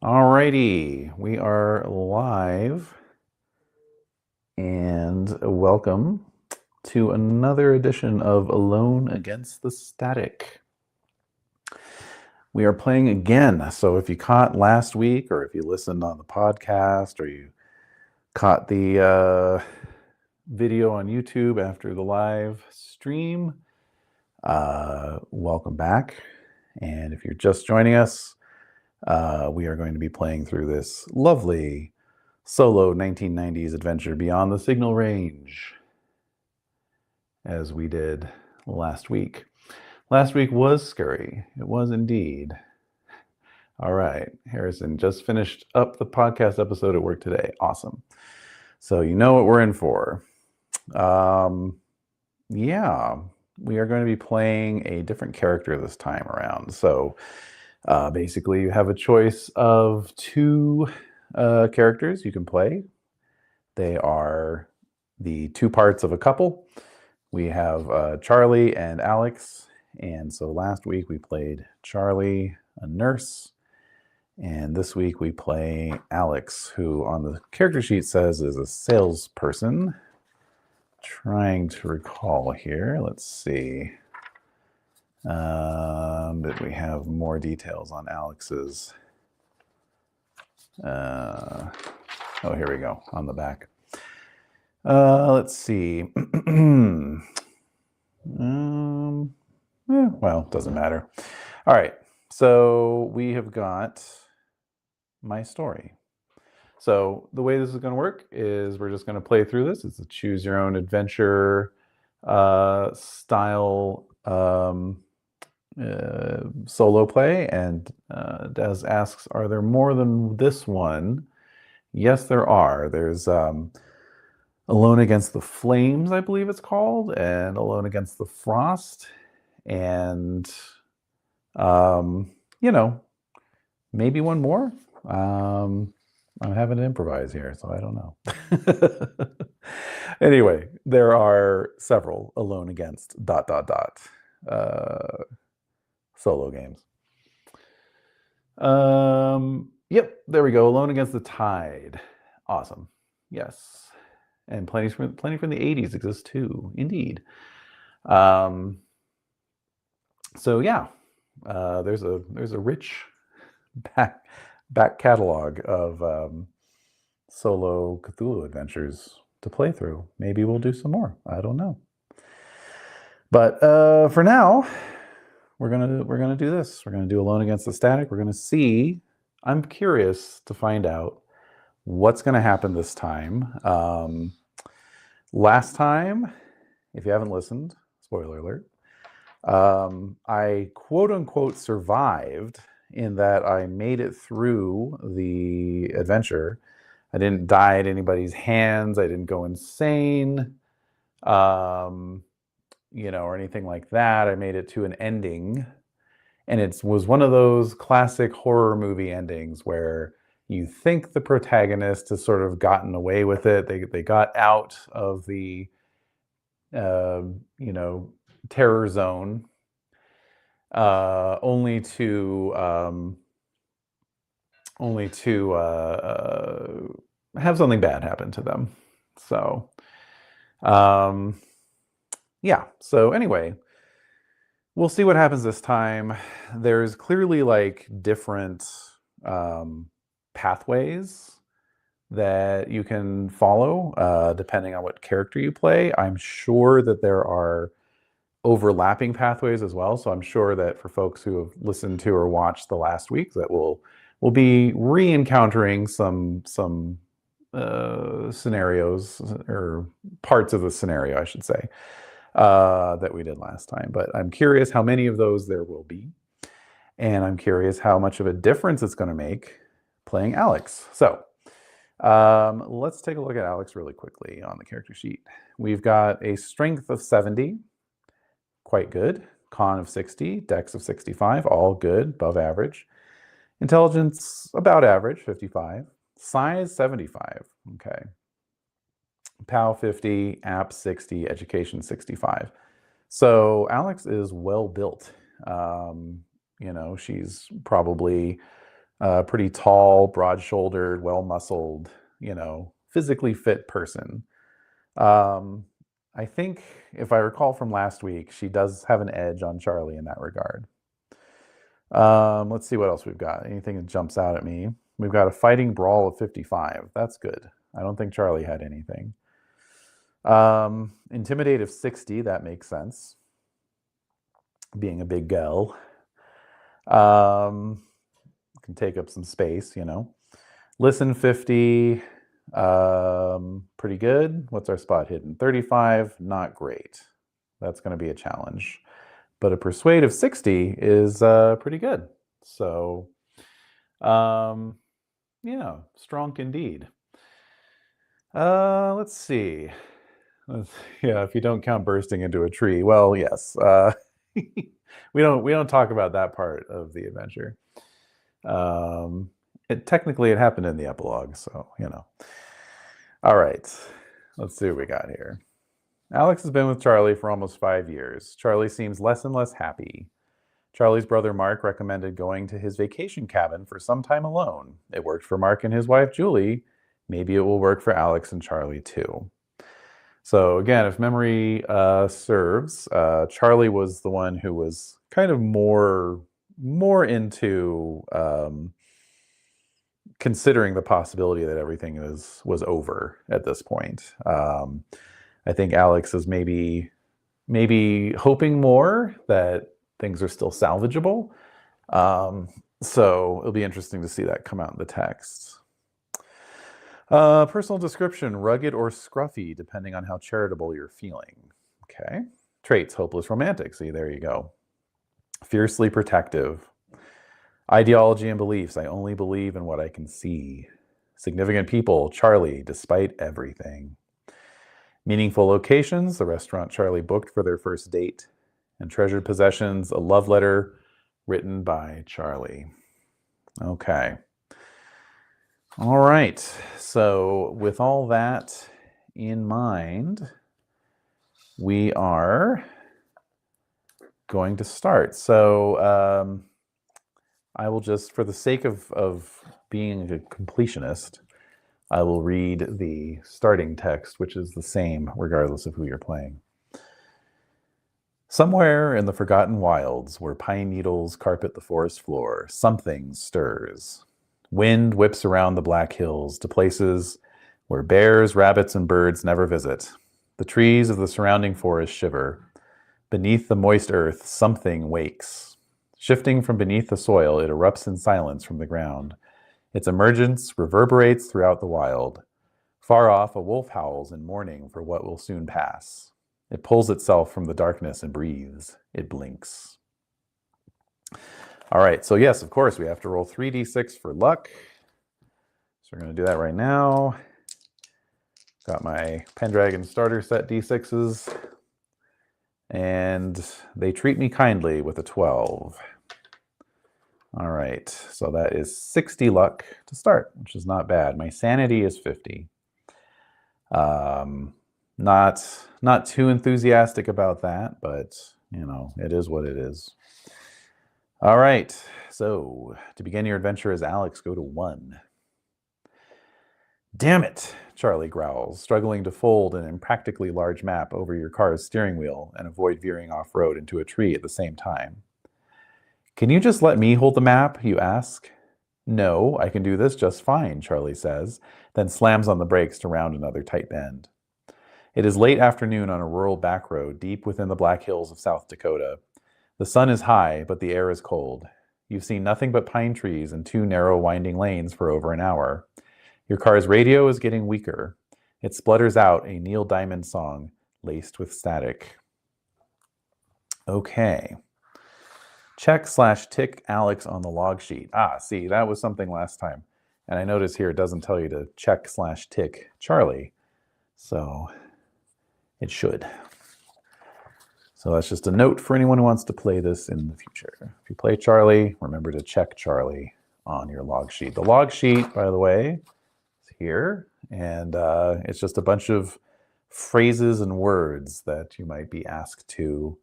Alrighty, we are live and welcome to another edition of Alone Against the Static. We are playing again, so if you caught last week or if you listened on the podcast or you caught the video on YouTube after the live stream, welcome back. And if you're just joining us, we are going to be playing through this lovely solo 1990s adventure Beyond the Signal Range, as we did last week. Last week was scary. It was indeed. All right, Harrison just finished up the podcast episode at work today. Awesome. So you know what we're in for. Yeah, we are going to be playing a different character this time around. So basically, you have a choice of two characters you can play. They are the two parts of a couple. We have Charlie and Alex. And so last week we played Charlie, a nurse. And this week we play Alex, who on the character sheet says is a salesperson. Trying to recall here. Let's see. But we have more details on Alex's. Oh, here we go on the back. Let's see. Well, doesn't matter. All right. So we have got my story. So the way this is going to work is we're just going to play through this. It's a choose your own adventure style solo play. And Des asks, are there more than this one? Yes, there are. There's Alone Against the Flames, I believe it's called, and Alone Against the Frost. And, maybe one more. I'm having to improvise here, so I don't know. Anyway, there are several Alone Against ... solo games. Yep, there we go. Alone Against the Tide. Awesome. Yes. And plenty from the 80s exist too, indeed. So yeah, there's a rich back catalog of solo Cthulhu adventures to play through. Maybe we'll do some more. I don't know. But for now, we're gonna do this. We're gonna do Alone Against the Static. We're gonna see. I'm curious to find out what's going to happen this time. Last time, if you haven't listened, spoiler alert, I quote unquote survived in that I made it through the adventure. I didn't die at anybody's hands. I didn't go insane, or anything like that. I made it to an ending. And it was one of those classic horror movie endings where you think the protagonist has sort of gotten away with it. They got out of the, terror zone, only to have something bad happen to them. So, yeah. So anyway, we'll see what happens this time. There's clearly like different pathways that you can follow depending on what character you play. I'm sure that there are overlapping pathways as well. So I'm sure that for folks who have listened to or watched the last week, that we'll be re-encountering some scenarios or parts of the scenario, I should say, that we did last time. But I'm curious how many of those there will be. And I'm curious how much of a difference it's going to make playing Alex. So let's take a look at Alex really quickly on the character sheet. We've got a strength of 70, quite good. Con of 60, dex of 65, all good, above average. Intelligence, about average, 55. Size, 75, okay. POW 50, app 60, education 65. So Alex is well built. She's probably Pretty tall, broad-shouldered, well-muscled, physically fit person. I think, if I recall from last week, she does have an edge on Charlie in that regard. Let's see what else we've got. Anything that jumps out at me. We've got a fighting brawl of 55. That's good. I don't think Charlie had anything. Intimidate of 60. That makes sense. Being a big gal. Can take up some space, Listen 50. Pretty good. What's our spot hidden? 35. Not great. That's going to be a challenge. But a persuade of 60 is pretty good. So, yeah, strong indeed. Let's see. Yeah, if you don't count bursting into a tree. Well, yes. we don't talk about that part of the adventure. Technically it happened in the epilogue, so All right, let's see what we got here. Alex has been with Charlie for almost 5 years. Charlie seems less and less happy. Charlie's brother Mark recommended going to his vacation cabin for some time alone. It worked for Mark and his wife Julie. Maybe it will work for Alex and Charlie too. So again, if memory serves, Charlie was the one who was kind of more into considering the possibility that everything was over at this point. I think Alex is maybe hoping more that things are still salvageable. So it'll be interesting to see that come out in the text. Personal description, rugged or scruffy, depending on how charitable you're feeling. Okay. Traits, hopeless romantic. See, there you go. Fiercely protective. Ideology and beliefs, I only believe in what I can see. Significant people, Charlie, despite everything. Meaningful locations, the restaurant Charlie booked for their first date. And treasured possessions, a love letter written by Charlie. Okay. All right. So with all that in mind, we are going to start. So I will just, for the sake of being a completionist, I will read the starting text, which is the same regardless of who you're playing. Somewhere in the forgotten wilds where pine needles carpet the forest floor, something stirs. Wind whips around the black hills to places where bears, rabbits, and birds never visit. The trees of the surrounding forest shiver. Beneath the moist earth, something wakes. Shifting from beneath the soil, it erupts in silence from the ground. Its emergence reverberates throughout the wild. Far off, a wolf howls in mourning for what will soon pass. It pulls itself from the darkness and breathes. It blinks. All right, so yes, of course, we have to roll 3d6 for luck. So we're going to do that right now. Got my Pendragon starter set d6s. And they treat me kindly with a 12. All right, so that is 60 luck to start, which is not bad. My sanity is 50. Not too enthusiastic about that, but it is what it is. All right, so to begin your adventure as Alex, go to 1. Damn it, Charlie growls, struggling to fold an impractically large map over your car's steering wheel and avoid veering off-road into a tree at the same time. Can you just let me hold the map, you ask? No, I can do this just fine, Charlie says, then slams on the brakes to round another tight bend. It is late afternoon on a rural back road deep within the Black Hills of South Dakota. The sun is high, but the air is cold. You've seen nothing but pine trees and 2 narrow winding lanes for over an hour. Your car's radio is getting weaker. It splutters out a Neil Diamond song laced with static. Okay. Check/tick Alex on the log sheet. See, that was something last time. And I notice here it doesn't tell you to check/tick Charlie. So it should. So that's just a note for anyone who wants to play this in the future. If you play Charlie, remember to check Charlie on your log sheet. The log sheet, by the way, is here. And it's just a bunch of phrases and words that you might be asked to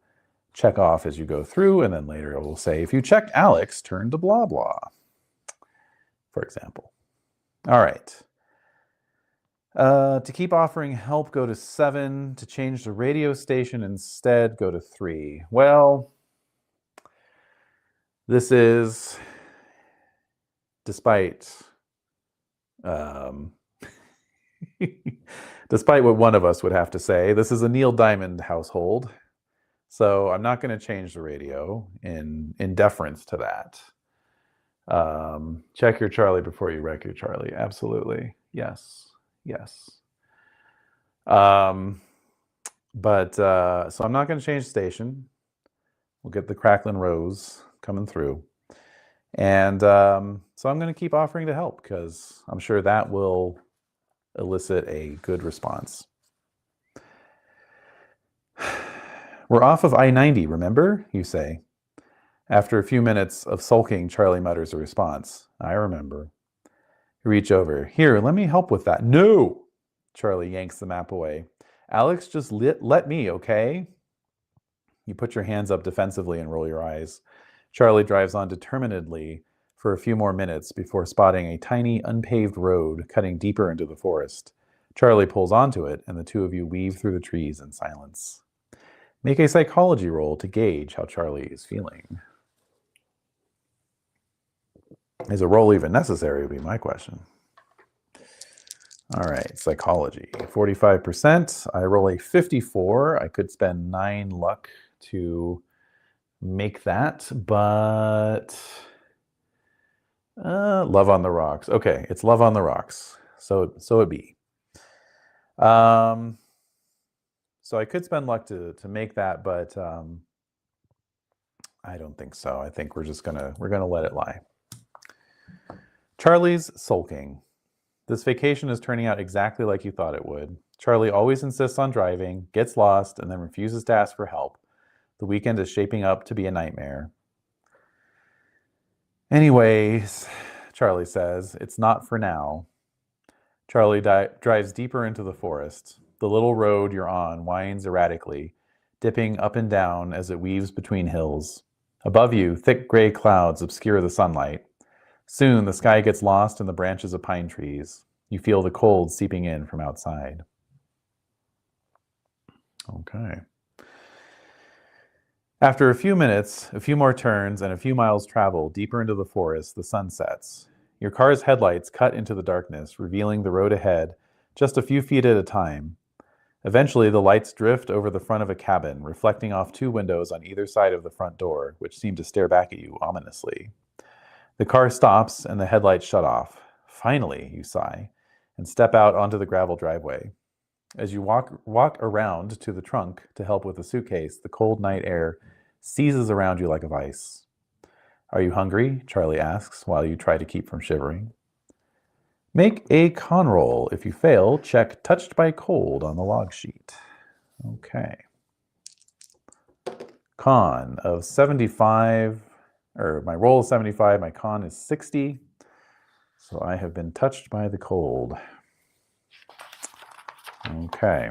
check off as you go through, and then later it will say, if you checked Alex, turn to blah, blah. for example. All right. To keep offering help, go to 7. To change the radio station instead, go to 3. Well, this is despite despite what one of us would have to say, this is a Neil Diamond household. So I'm not going to change the radio in deference to that. Check your Charlie before you wreck your Charlie. Absolutely. Yes. Yes. So I'm not going to change the station. We'll get the Cracklin' Rose coming through. And so I'm going to keep offering to help because I'm sure that will elicit a good response. We're off of I-90, remember? You say. After a few minutes of sulking, Charlie mutters a response. I remember. You reach over. Here, let me help with that. No! Charlie yanks the map away. Alex, just let me, okay? You put your hands up defensively and roll your eyes. Charlie drives on determinedly for a few more minutes before spotting a tiny, unpaved road cutting deeper into the forest. Charlie pulls onto it, and the two of you weave through the trees in silence. Make a psychology roll to gauge how Charlie is feeling. Is a roll even necessary would be my question. All right, psychology. 45%. I roll a 54. I could spend 9 luck to make that, but love on the rocks. Okay, it's love on the rocks. So it be. So I could spend luck to make that, but I don't think so. I think we're gonna let it lie. Charlie's sulking. This vacation is turning out exactly like you thought it would. Charlie always insists on driving, gets lost, and then refuses to ask for help. The weekend is shaping up to be a nightmare. Anyways, Charlie says, it's not for now. Charlie drives deeper into the forest. The little road you're on winds erratically, dipping up and down as it weaves between hills. Above you, thick gray clouds obscure the sunlight. Soon, the sky gets lost in the branches of pine trees. You feel the cold seeping in from outside. Okay. After a few minutes, a few more turns, and a few miles travel deeper into the forest, the sun sets. Your car's headlights cut into the darkness, revealing the road ahead, just a few feet at a time. Eventually, the lights drift over the front of a cabin, reflecting off 2 windows on either side of the front door, which seem to stare back at you ominously. The car stops, and the headlights shut off. Finally, you sigh, and step out onto the gravel driveway. As you walk around to the trunk to help with the suitcase, the cold night air seizes around you like a vice. Are you hungry? Charlie asks while you try to keep from shivering. Make a con roll. If you fail, check touched by cold on the log sheet. Okay. Con of 75, or my roll is 75, my con is 60. So I have been touched by the cold. Okay.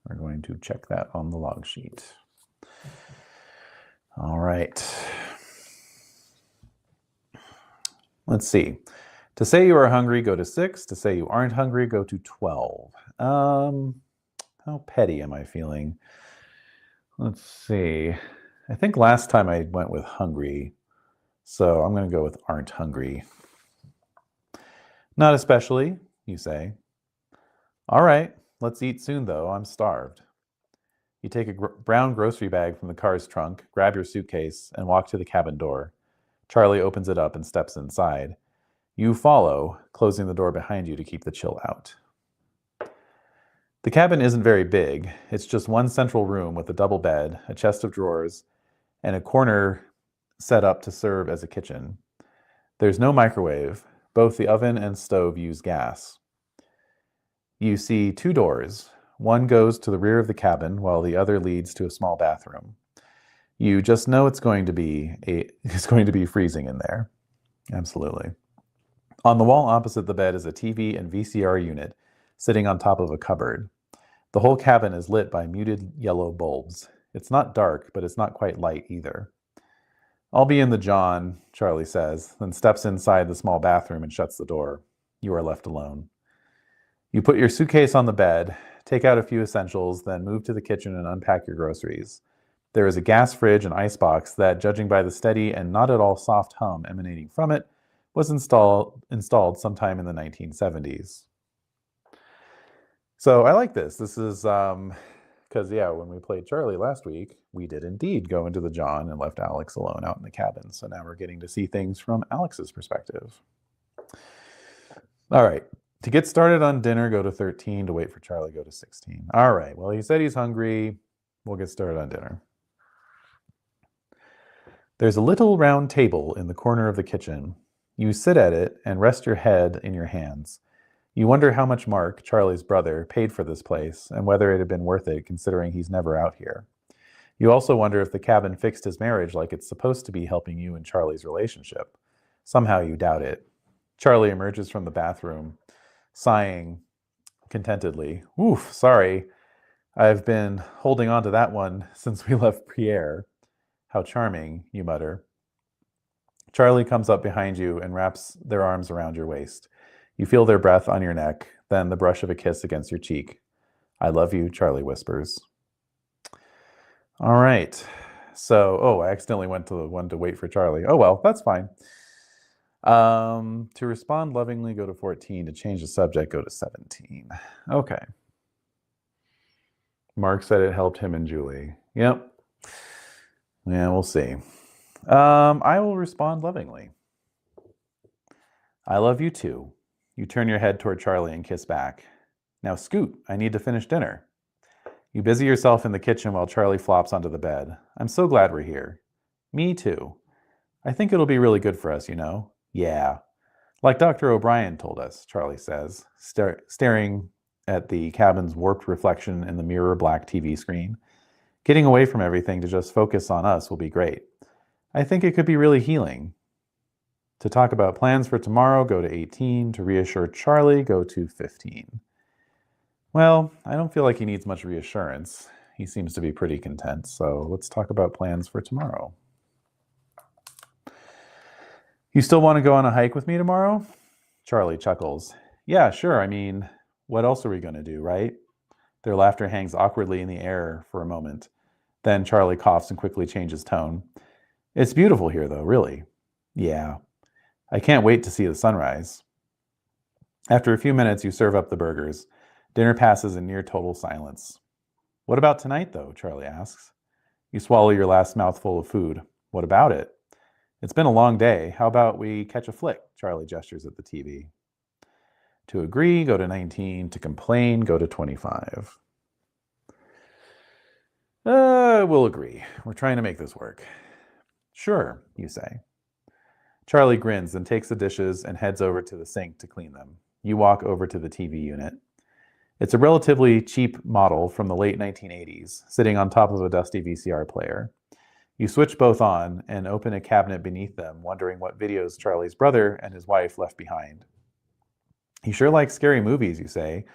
We're going to check that on the log sheet. All right. Let's see. To say you are hungry, go to 6. To say you aren't hungry, go to 12. How petty am I feeling? Let's see. I think last time I went with hungry, so I'm going to go with aren't hungry. Not especially, you say. All right, let's eat soon, though. I'm starved. You take a brown grocery bag from the car's trunk, grab your suitcase, and walk to the cabin door. Charlie opens it up and steps inside. You follow, closing the door behind you to keep the chill out. The cabin isn't very big. It's just one central room with a double bed, a chest of drawers, and a corner set up to serve as a kitchen. There's no microwave. Both the oven and stove use gas. You see 2 doors. One goes to the rear of the cabin, while the other leads to a small bathroom. You just know it's going to be freezing in there. Absolutely. On the wall opposite the bed is a TV and VCR unit sitting on top of a cupboard. The whole cabin is lit by muted yellow bulbs. It's not dark, but it's not quite light either. I'll be in the John, Charlie says, then steps inside the small bathroom and shuts the door. You are left alone. You put your suitcase on the bed, take out a few essentials, then move to the kitchen and unpack your groceries. There is a gas fridge and icebox that, judging by the steady and not at all soft hum emanating from it, was installed sometime in the 1970s. So I like this. This is because, when we played Charlie last week, we did indeed go into the John and left Alex alone out in the cabin. So now we're getting to see things from Alex's perspective. All right. To get started on dinner, go to 13. To wait for Charlie, go to 16. All right. Well, he said he's hungry. We'll get started on dinner. There's a little round table in the corner of the kitchen. You sit at it and rest your head in your hands. You wonder how much Mark, Charlie's brother, paid for this place and whether it had been worth it considering he's never out here. You also wonder if the cabin fixed his marriage like it's supposed to be helping you and Charlie's relationship. Somehow you doubt it. Charlie emerges from the bathroom, sighing contentedly. Oof, sorry. I've been holding on to that one since we left Pierre. How charming, you mutter. Charlie comes up behind you and wraps their arms around your waist. You feel their breath on your neck, then the brush of a kiss against your cheek. I love you, Charlie whispers. All right. So, I accidentally went to the one to wait for Charlie. Oh, well, that's fine. To respond lovingly, go to 14. To change the subject, go to 17. Okay. Mark said it helped him and Julie. Yep. Yeah, we'll see. I will respond lovingly. I love you too. You turn your head toward Charlie and kiss back. Now scoot, I need to finish dinner. You busy yourself in the kitchen while Charlie flops onto the bed. I'm so glad we're here. Me too. I think it'll be really good for us, you know. Yeah. Like Dr. O'Brien told us, Charlie says, staring at the cabin's warped reflection in the mirror black TV screen. Getting away from everything to just focus on us will be great. I think it could be really healing. To talk about plans for tomorrow, go to 18. To reassure Charlie, go to 15. Well, I don't feel like he needs much reassurance. He seems to be pretty content, so let's talk about plans for tomorrow. You still want to go on a hike with me tomorrow? Charlie chuckles. Yeah, sure. I mean, what else are we going to do, right? Their laughter hangs awkwardly in the air for a moment. Then Charlie coughs and quickly changes tone. It's beautiful here, though, really. Yeah. I can't wait to see the sunrise. After a few minutes, you serve up the burgers. Dinner passes in near total silence. What about tonight, though? Charlie asks. You swallow your last mouthful of food. What about it? It's been a long day. How about we catch a flick? Charlie gestures at the TV. To agree, go to 19. To complain, go to 25. We'll agree. We're trying to make this work. Sure, you say. Charlie grins and takes the dishes and heads over to the sink to clean them. You walk over to the TV unit. It's a relatively cheap model from the late 1980s, sitting on top of a dusty VCR player. You switch both on and open a cabinet beneath them, wondering what videos Charlie's brother and his wife left behind. He sure likes scary movies, you say,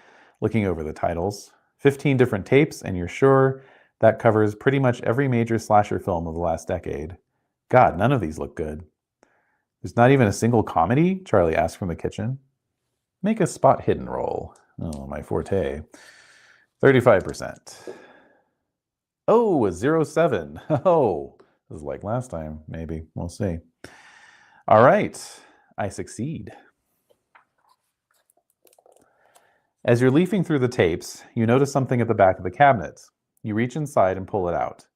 looking over the titles. 15 different tapes, and you're sure that covers pretty much every major slasher film of the last decade. God, none of these look good. There's not even a single comedy? Charlie asks from the kitchen. Make a spot hidden roll. Oh, my forte. 35%. Oh, a 0.7. Oh, this is like last time, maybe. We'll see. All right, I succeed. As you're leafing through the tapes, you notice something at the back of the cabinet. You reach inside and pull it out.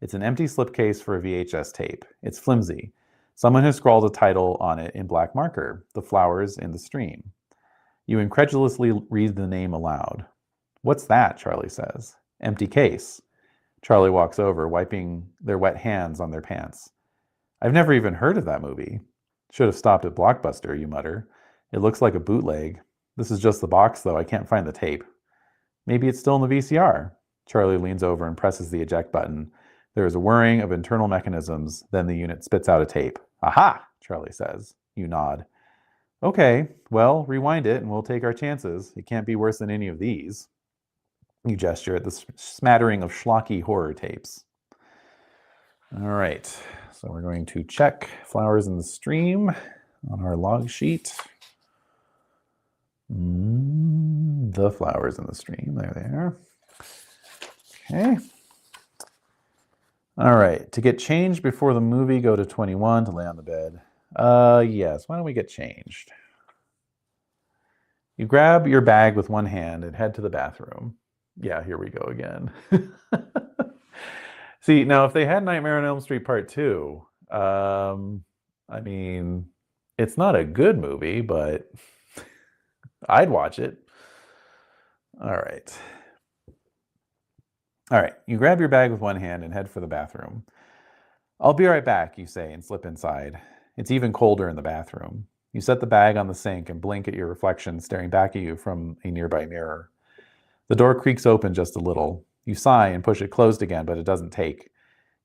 It's an empty slipcase for a VHS tape. It's flimsy. Someone has scrawled a title on it in black marker, The Flowers in the Stream. You incredulously read the name aloud. What's that? Charlie says. Empty case. Charlie walks over, wiping their wet hands on their pants. I've never even heard of that movie. Should have stopped at Blockbuster, you mutter. It looks like a bootleg. This is just the box, though. I can't find the tape. Maybe it's still in the VCR. Charlie leans over and presses the eject button. There is a whirring of internal mechanisms. Then the unit spits out a tape. Aha, Charlie says. You nod. Okay, well, rewind it and we'll take our chances. It can't be worse than any of these. You gesture at the smattering of schlocky horror tapes. All right, so we're going to check flowers in the stream on our log sheet. The flowers in the stream, there they are. Okay. All right, to get changed before the movie, go to 21 to lay on the bed. Yes, why don't we get changed? You grab your bag with one hand and head to the bathroom. Yeah, here we go again. See, now if they had Nightmare on Elm Street Part 2, I mean, it's not a good movie, but I'd watch it. All right. All right, you grab your bag with one hand and head for the bathroom. I'll be right back, you say, and slip inside. It's even colder in the bathroom. You set the bag on the sink and blink at your reflection staring back at you from a nearby mirror. The door creaks open just a little. You sigh and push it closed again, but it doesn't take.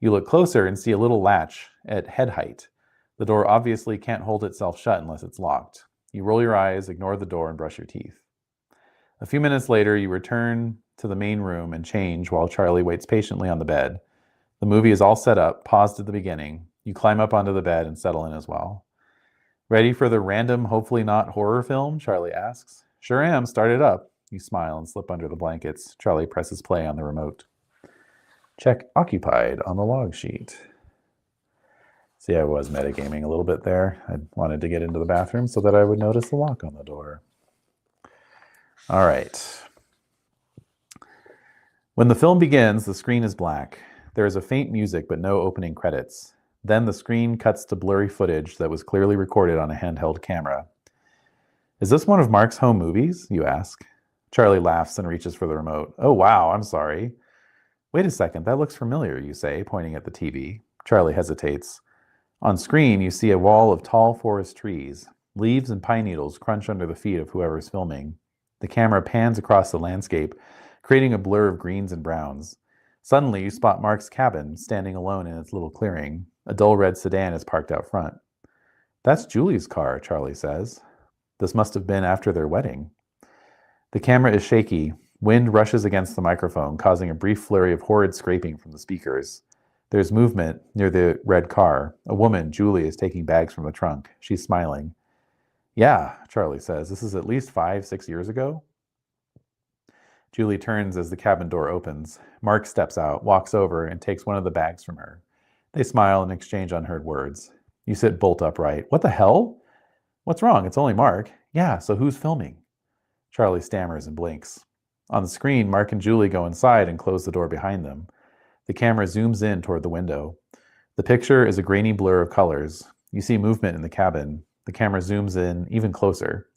You look closer and see a little latch at head height. The door obviously can't hold itself shut unless it's locked. You roll your eyes, ignore the door, and brush your teeth. A few minutes later, you return to the main room and change while Charlie waits patiently on the bed. The movie is all set up, paused at the beginning. You climb up onto the bed and settle in as well. Ready for the random, hopefully not horror film? Charlie asks. Sure am, start it up. You smile and slip under the blankets. Charlie presses play on the remote. Check occupied on the log sheet. See, I was metagaming a little bit there. I wanted to get into the bathroom so that I would notice the lock on the door. All right. When the film begins, the screen is black. There is a faint music, but no opening credits. Then the screen cuts to blurry footage that was clearly recorded on a handheld camera. Is this one of Mark's home movies? You ask. Charlie laughs and reaches for the remote. Oh, wow, I'm sorry. Wait a second, that looks familiar, you say, pointing at the TV. Charlie hesitates. On screen, you see a wall of tall forest trees. Leaves and pine needles crunch under the feet of whoever's filming. The camera pans across the landscape, creating a blur of greens and browns. Suddenly, you spot Mark's cabin, standing alone in its little clearing. A dull red sedan is parked out front. That's Julie's car, Charlie says. This must have been after their wedding. The camera is shaky. Wind rushes against the microphone, causing a brief flurry of horrid scraping from the speakers. There's movement near the red car. A woman, Julie, is taking bags from the trunk. She's smiling. Yeah, Charlie says. This is at least 5-6 years ago. Julie turns as the cabin door opens. Mark steps out, walks over, and takes one of the bags from her. They smile and exchange unheard words. You sit bolt upright. What the hell? What's wrong? It's only Mark. Yeah, so who's filming? Charlie stammers and blinks. On the screen, Mark and Julie go inside and close the door behind them. The camera zooms in toward the window. The picture is a grainy blur of colors. You see movement in the cabin. The camera zooms in even closer.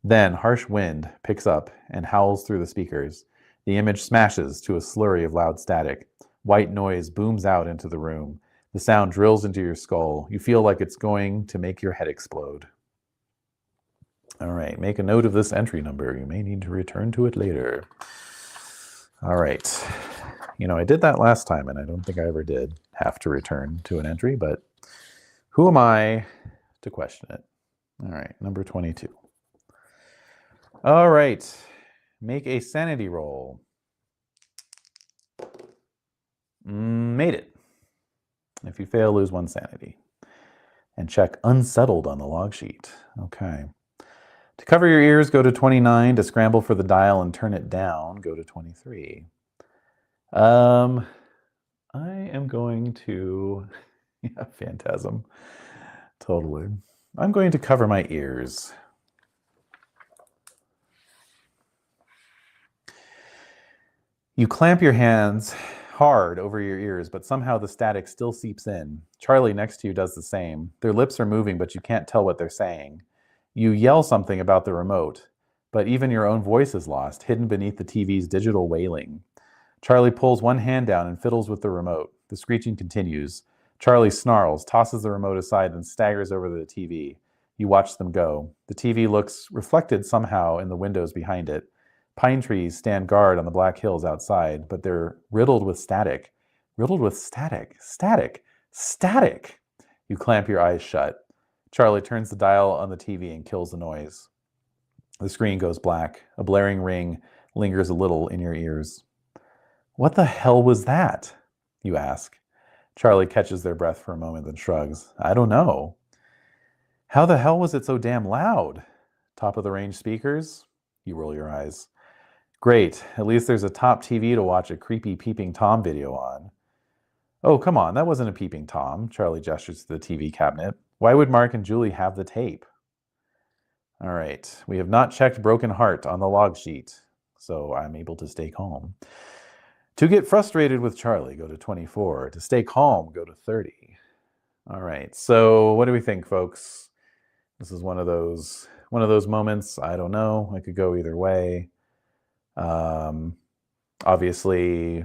Then, harsh wind picks up and howls through the speakers. The image smashes to a slurry of loud static. White noise booms out into the room. The sound drills into your skull. You feel like it's going to make your head explode. All right, make a note of this entry number. You may need to return to it later. All right. You know, I did that last time, and I don't think I ever did have to return to an entry, but who am I to question it? All right, number 22. All right, make a sanity roll. Made it. If you fail, lose 1 sanity. And check unsettled on the log sheet. Okay. To cover your ears, go to 29. To scramble for the dial and turn it down, go to 23. I am going to, yeah, phantasm. Totally. I'm going to cover my ears. You clamp your hands hard over your ears, but somehow the static still seeps in. Charlie next to you does the same. Their lips are moving, but you can't tell what they're saying. You yell something about the remote, but even your own voice is lost, hidden beneath the TV's digital wailing. Charlie pulls one hand down and fiddles with the remote. The screeching continues. Charlie snarls, tosses the remote aside, and staggers over the TV. You watch them go. The TV looks reflected somehow in the windows behind it. Pine trees stand guard on the black hills outside, but they're riddled with static. Riddled with static. Static. Static! You clamp your eyes shut. Charlie turns the dial on the TV and kills the noise. The screen goes black. A blaring ring lingers a little in your ears. What the hell was that? You ask. Charlie catches their breath for a moment, then shrugs. I don't know. How the hell was it so damn loud? Top of the range speakers? You roll your eyes. Great, at least there's a top TV to watch a creepy Peeping Tom video on. Oh, come on, that wasn't a Peeping Tom. Charlie gestures to the TV cabinet. Why would Mark and Julie have the tape? All right, we have not checked Broken Heart on the log sheet, so I'm able to stay calm. To get frustrated with Charlie, go to 24. To stay calm, go to 30. All right, so what do we think, folks? This is one of those moments. I don't know. I could go either way. Obviously,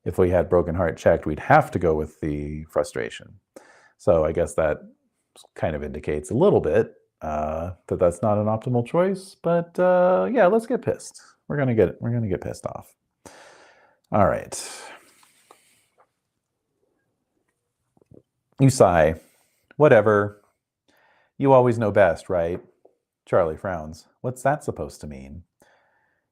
if we had Broken Heart checked, we'd have to go with the frustration. So I guess that kind of indicates a little bit that that's not an optimal choice. But yeah, let's get pissed. We're gonna get pissed off. All right. You sigh. Whatever. You always know best, right? Charlie frowns. What's that supposed to mean?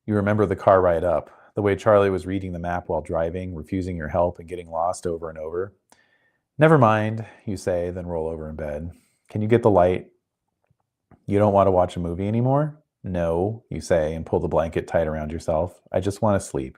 You remember the car ride up, the way Charlie was reading the map while driving, refusing your help and getting lost over and over. Never mind, you say, then roll over in bed. Can you get the light? You don't want to watch a movie anymore? No, you say, and pull the blanket tight around yourself. I just want to sleep.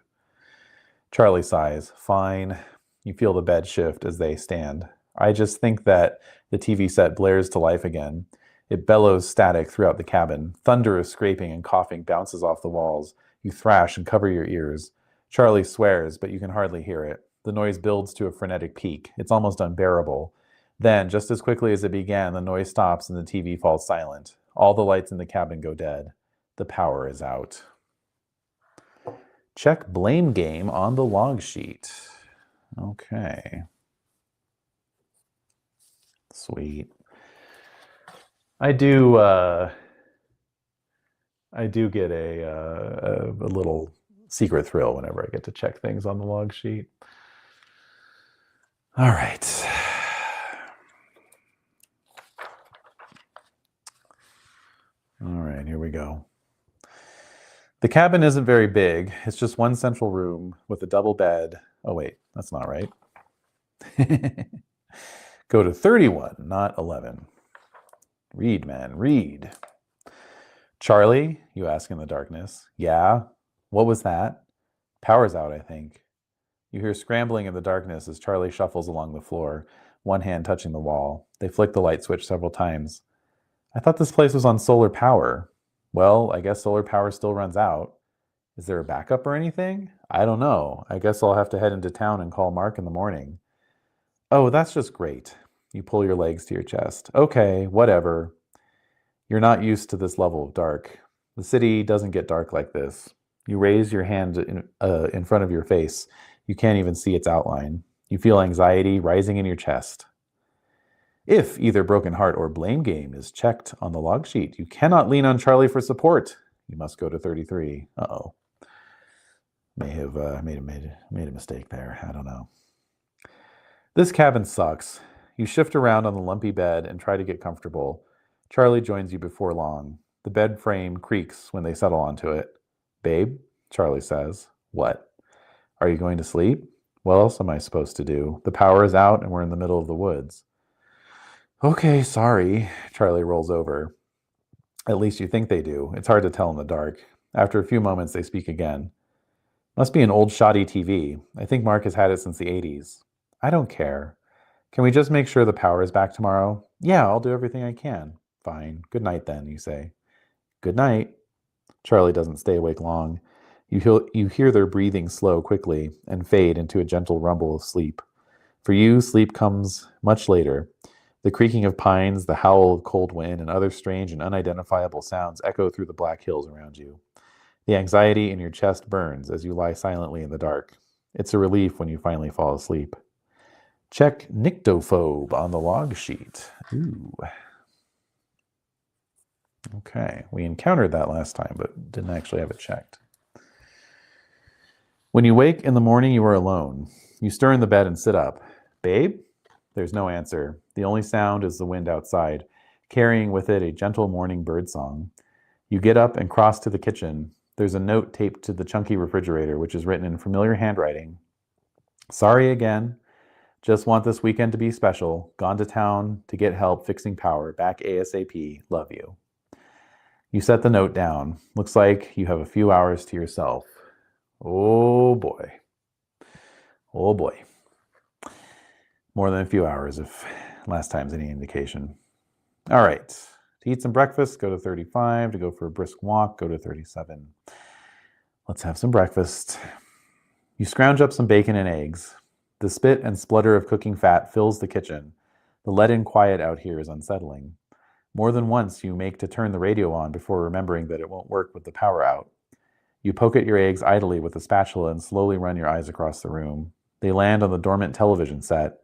Charlie sighs. Fine. You feel the bed shift as they stand. I just think that the TV set blares to life again. It bellows static throughout the cabin. Thunderous scraping and coughing bounces off the walls. You thrash and cover your ears. Charlie swears, but you can hardly hear it. The noise builds to a frenetic peak. It's almost unbearable. Then, just as quickly as it began, the noise stops and the TV falls silent. All the lights in the cabin go dead. The power is out. Check blame game on the log sheet. Okay. Sweet. I do get a little secret thrill whenever I get to check things on the log sheet. All right. All right, here we go. The cabin isn't very big. It's just one central room with a double bed. Oh, wait, that's not right. Go to 31, not 11. Read, man, read. Charlie, you ask in the darkness. Yeah? What was that? Power's out, I think. You hear scrambling in the darkness as Charlie shuffles along the floor, one hand touching the wall. They flick the light switch several times. I thought this place was on solar power. Well, I guess solar power still runs out. Is there a backup or anything? I don't know. I guess I'll have to head into town and call Mark in the morning. Oh, that's just great. You pull your legs to your chest. Okay, whatever. You're not used to this level of dark. The city doesn't get dark like this. You raise your hand in front of your face. You can't even see its outline. You feel anxiety rising in your chest. If either Broken Heart or Blame Game is checked on the log sheet, you cannot lean on Charlie for support. You must go to 33. Uh-oh. May have made a mistake there. I don't know. This cabin sucks. You shift around on the lumpy bed and try to get comfortable. Charlie joins you before long. The bed frame creaks when they settle onto it. Babe, Charlie says. What? Are you going to sleep? What else am I supposed to do? The power is out and we're in the middle of the woods. Okay, sorry. Charlie rolls over. At least you think they do. It's hard to tell in the dark. After a few moments, they speak again. Must be an old shoddy TV. I think Mark has had it since the 80s. I don't care. Can we just make sure the power is back tomorrow? Yeah, I'll do everything I can. Fine. Good night then, you say. Good night. Charlie doesn't stay awake long. You hear their breathing slow quickly and fade into a gentle rumble of sleep. For you, sleep comes much later. The creaking of pines, the howl of cold wind, and other strange and unidentifiable sounds echo through the black hills around you. The anxiety in your chest burns as you lie silently in the dark. It's a relief when you finally fall asleep. Check nyctophobe on the log sheet. Ooh. Okay, we encountered that last time, but didn't actually have it checked. When you wake in the morning, you are alone. You stir in the bed and sit up. Babe? There's no answer. The only sound is the wind outside, carrying with it a gentle morning bird song. You get up and cross to the kitchen. There's a note taped to the chunky refrigerator, which is written in familiar handwriting. Sorry again. Just want this weekend to be special. Gone to town to get help fixing power. Back ASAP. Love you. You set the note down. Looks like you have a few hours to yourself. Oh boy. Oh boy. More than a few hours if last time's any indication. All right. To eat some breakfast, go to 35. To go for a brisk walk, go to 37. Let's have some breakfast. You scrounge up some bacon and eggs. The spit and splutter of cooking fat fills the kitchen. The let-in quiet out here is unsettling. More than once, you make to turn the radio on before remembering that it won't work with the power out. You poke at your eggs idly with a spatula and slowly run your eyes across the room. They land on the dormant television set.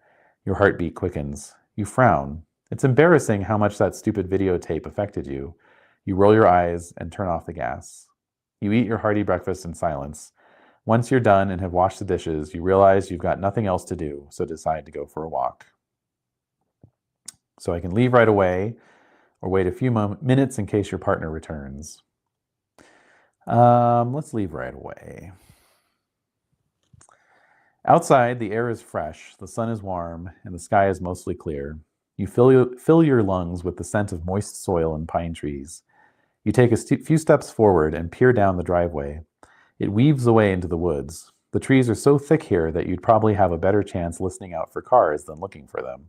Your heartbeat quickens. You frown. It's embarrassing how much that stupid videotape affected you. You roll your eyes and turn off the gas. You eat your hearty breakfast in silence. Once you're done and have washed the dishes, you realize you've got nothing else to do, so decide to go for a walk. So I can leave right away or wait a few minutes in case your partner returns. Let's leave right away. Outside, the air is fresh, the sun is warm, and the sky is mostly clear. You fill your lungs with the scent of moist soil and pine trees. You take a few steps forward and peer down the driveway. It weaves away into the woods. The trees are so thick here that you'd probably have a better chance listening out for cars than looking for them.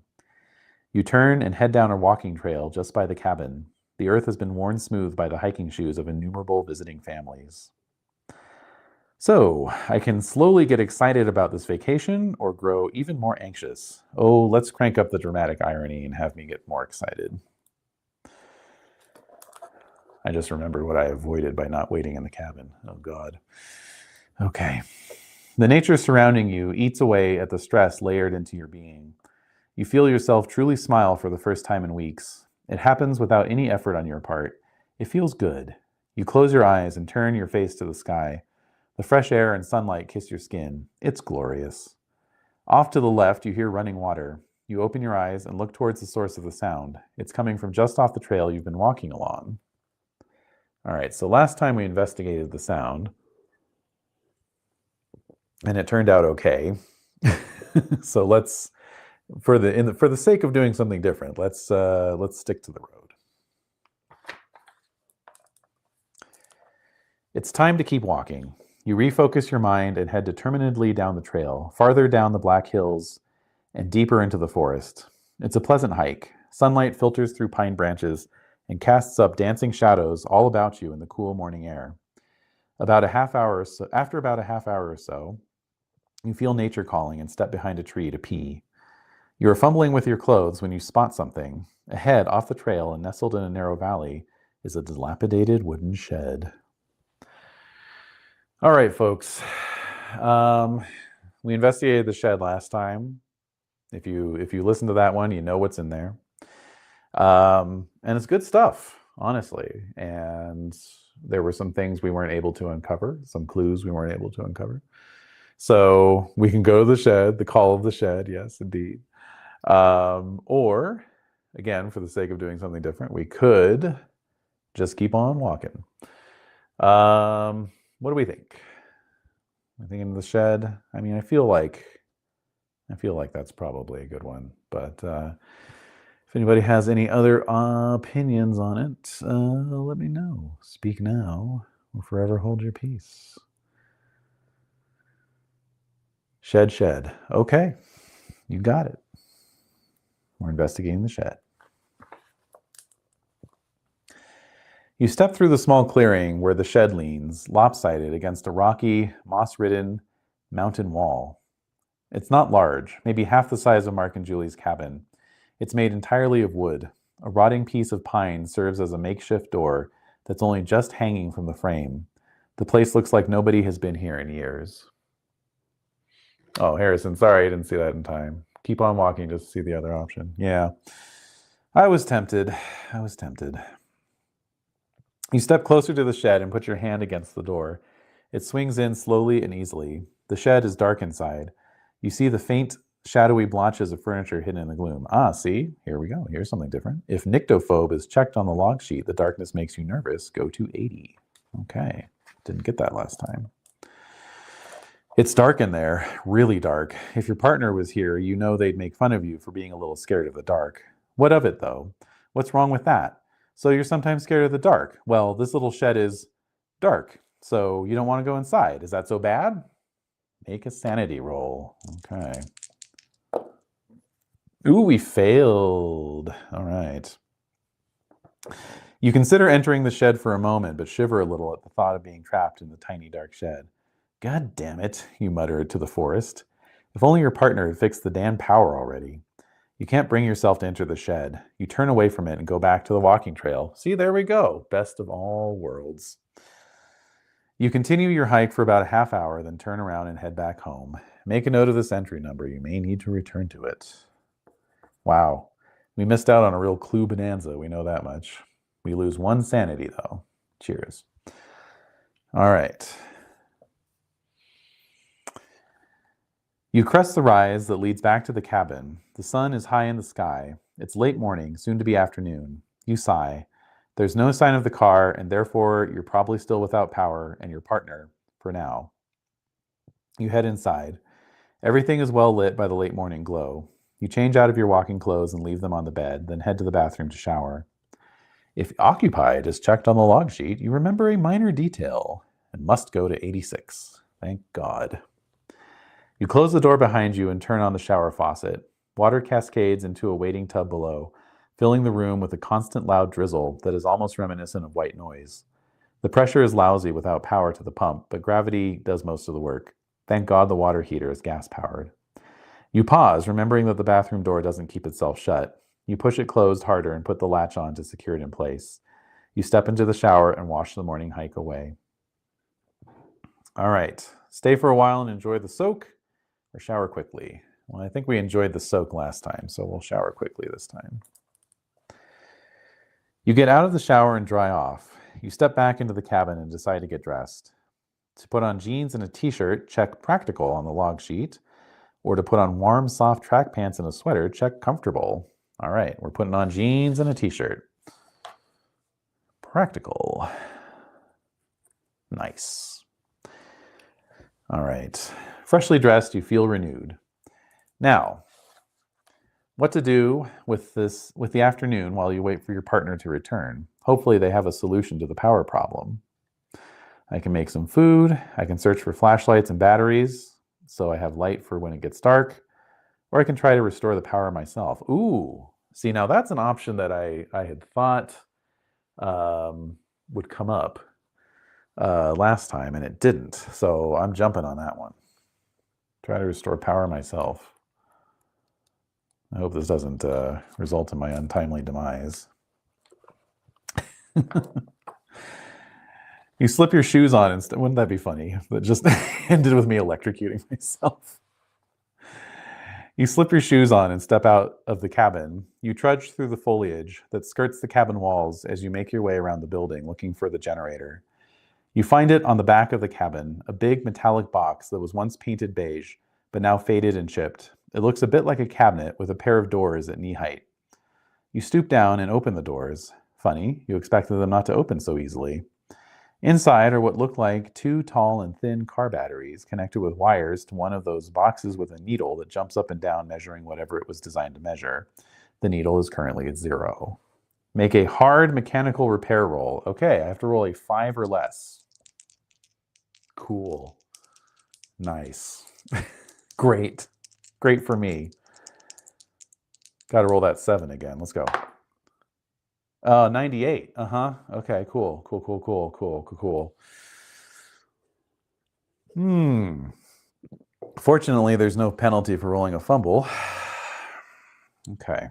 You turn and head down a walking trail just by the cabin. The earth has been worn smooth by the hiking shoes of innumerable visiting families. So, I can slowly get excited about this vacation or grow even more anxious. Oh, let's crank up the dramatic irony and have me get more excited. I just remembered what I avoided by not waiting in the cabin. Oh, God. Okay. The nature surrounding you eats away at the stress layered into your being. You feel yourself truly smile for the first time in weeks. It happens without any effort on your part. It feels good. You close your eyes and turn your face to the sky. The fresh air and sunlight kiss your skin. It's glorious. Off to the left, you hear running water. You open your eyes and look towards the source of the sound. It's coming from just off the trail you've been walking along. All right, so last time we investigated the sound, and it turned out okay. So let's, for the sake of doing something different, let's stick to the road. It's time to keep walking. You refocus your mind and head determinedly down the trail, farther down the Black Hills and deeper into the forest. It's a pleasant hike. Sunlight filters through pine branches and casts up dancing shadows all about you in the cool morning air. After about a half hour or so, you feel nature calling and step behind a tree to pee. You are fumbling with your clothes when you spot something. Ahead, off the trail and nestled in a narrow valley, is a dilapidated wooden shed. All right, folks. We investigated the shed last time. If you listen to that one, you know what's in there. And it's good stuff, honestly. And there were some things we weren't able to uncover, some clues we weren't able to uncover. So we can go to the shed, the call of the shed, yes, indeed. Or, again, for the sake of doing something different, we could just keep on walking. What do we think? I think in the shed, I mean, I feel like that's probably a good one. But if anybody has any other opinions on it, let me know. Speak now or forever hold your peace. Shed. Okay, you got it. We're investigating the shed. You step through the small clearing where the shed leans, lopsided against a rocky, moss-ridden mountain wall. It's not large, maybe half the size of Mark and Julie's cabin. It's made entirely of wood. A rotting piece of pine serves as a makeshift door that's only just hanging from the frame. The place looks like nobody has been here in years. Oh, Harrison, sorry I didn't see that in time. Keep on walking just to see the other option. Yeah, I was tempted. You step closer to the shed and put your hand against the door. It swings in slowly and easily. The shed is dark inside. You see the faint, shadowy blotches of furniture hidden in the gloom. Ah, see? Here we go. Here's something different. If nyctophobe is checked on the log sheet, the darkness makes you nervous. Go to 80. Okay. Didn't get that last time. It's dark in there, really dark. If your partner was here, you know they'd make fun of you for being a little scared of the dark. What of it, though? What's wrong with that? So you're sometimes scared of the dark. Well, this little shed is dark, so you don't want to go inside. Is that so bad? Make a sanity roll. Okay. Ooh, we failed. All right. You consider entering the shed for a moment, but shiver a little at the thought of being trapped in the tiny dark shed. God damn it, you mutter to the forest. If only your partner had fixed the damn power already. You can't bring yourself to enter the shed. You turn away from it and go back to the walking trail. See, there we go. Best of all worlds. You continue your hike for about a half hour, then turn around and head back home. Make a note of this entry number. You may need to return to it. Wow. We missed out on a real clue bonanza. We know that much. We lose 1 sanity, though. Cheers. All right. You crest the rise that leads back to the cabin. The sun is high in the sky. It's late morning, soon to be afternoon. You sigh. There's no sign of the car, and therefore you're probably still without power and your partner, for now. You head inside. Everything is well lit by the late morning glow. You change out of your walking clothes and leave them on the bed, then head to the bathroom to shower. If occupied is checked on the log sheet, you remember a minor detail and must go to 86. Thank God. You close the door behind you and turn on the shower faucet. Water cascades into a waiting tub below, filling the room with a constant loud drizzle that is almost reminiscent of white noise. The pressure is lousy without power to the pump, but gravity does most of the work. Thank God the water heater is gas-powered. You pause, remembering that the bathroom door doesn't keep itself shut. You push it closed harder and put the latch on to secure it in place. You step into the shower and wash the morning hike away. All right, stay for a while and enjoy the soak, or shower quickly. Well, I think we enjoyed the soak last time, so we'll shower quickly this time. You get out of the shower and dry off. You step back into the cabin and decide to get dressed. To put on jeans and a t-shirt, check practical on the log sheet. Or to put on warm, soft track pants and a sweater, check comfortable. All right, we're putting on jeans and a t-shirt. Practical. Nice. All right. Freshly dressed, you feel renewed. Now, what to do with the afternoon while you wait for your partner to return? Hopefully they have a solution to the power problem. I can make some food. I can search for flashlights and batteries so I have light for when it gets dark. Or I can try to restore the power myself. Ooh, see, now that's an option that I had thought would come up last time, and it didn't. So I'm jumping on that one. Try to restore power myself. I hope this doesn't result in my untimely demise. You slip your shoes on instead. Wouldn't that be funny? That just ended with me electrocuting myself. You slip your shoes on and step out of the cabin. You trudge through the foliage that skirts the cabin walls as you make your way around the building looking for the generator. You find it on the back of the cabin, a big metallic box that was once painted beige, but now faded and chipped. It looks a bit like a cabinet with a pair of doors at knee height. You stoop down and open the doors. Funny, you expected them not to open so easily. Inside are what look like 2 tall and thin car batteries connected with wires to one of those boxes with a needle that jumps up and down measuring whatever it was designed to measure. The needle is currently at 0. Make a hard mechanical repair roll. Okay, I have to roll a 5 or less. Cool. Nice. Great. Great for me. Got to roll that 7 again. Let's go. 98. Okay, cool. Cool. Fortunately, there's no penalty for rolling a fumble. Okay.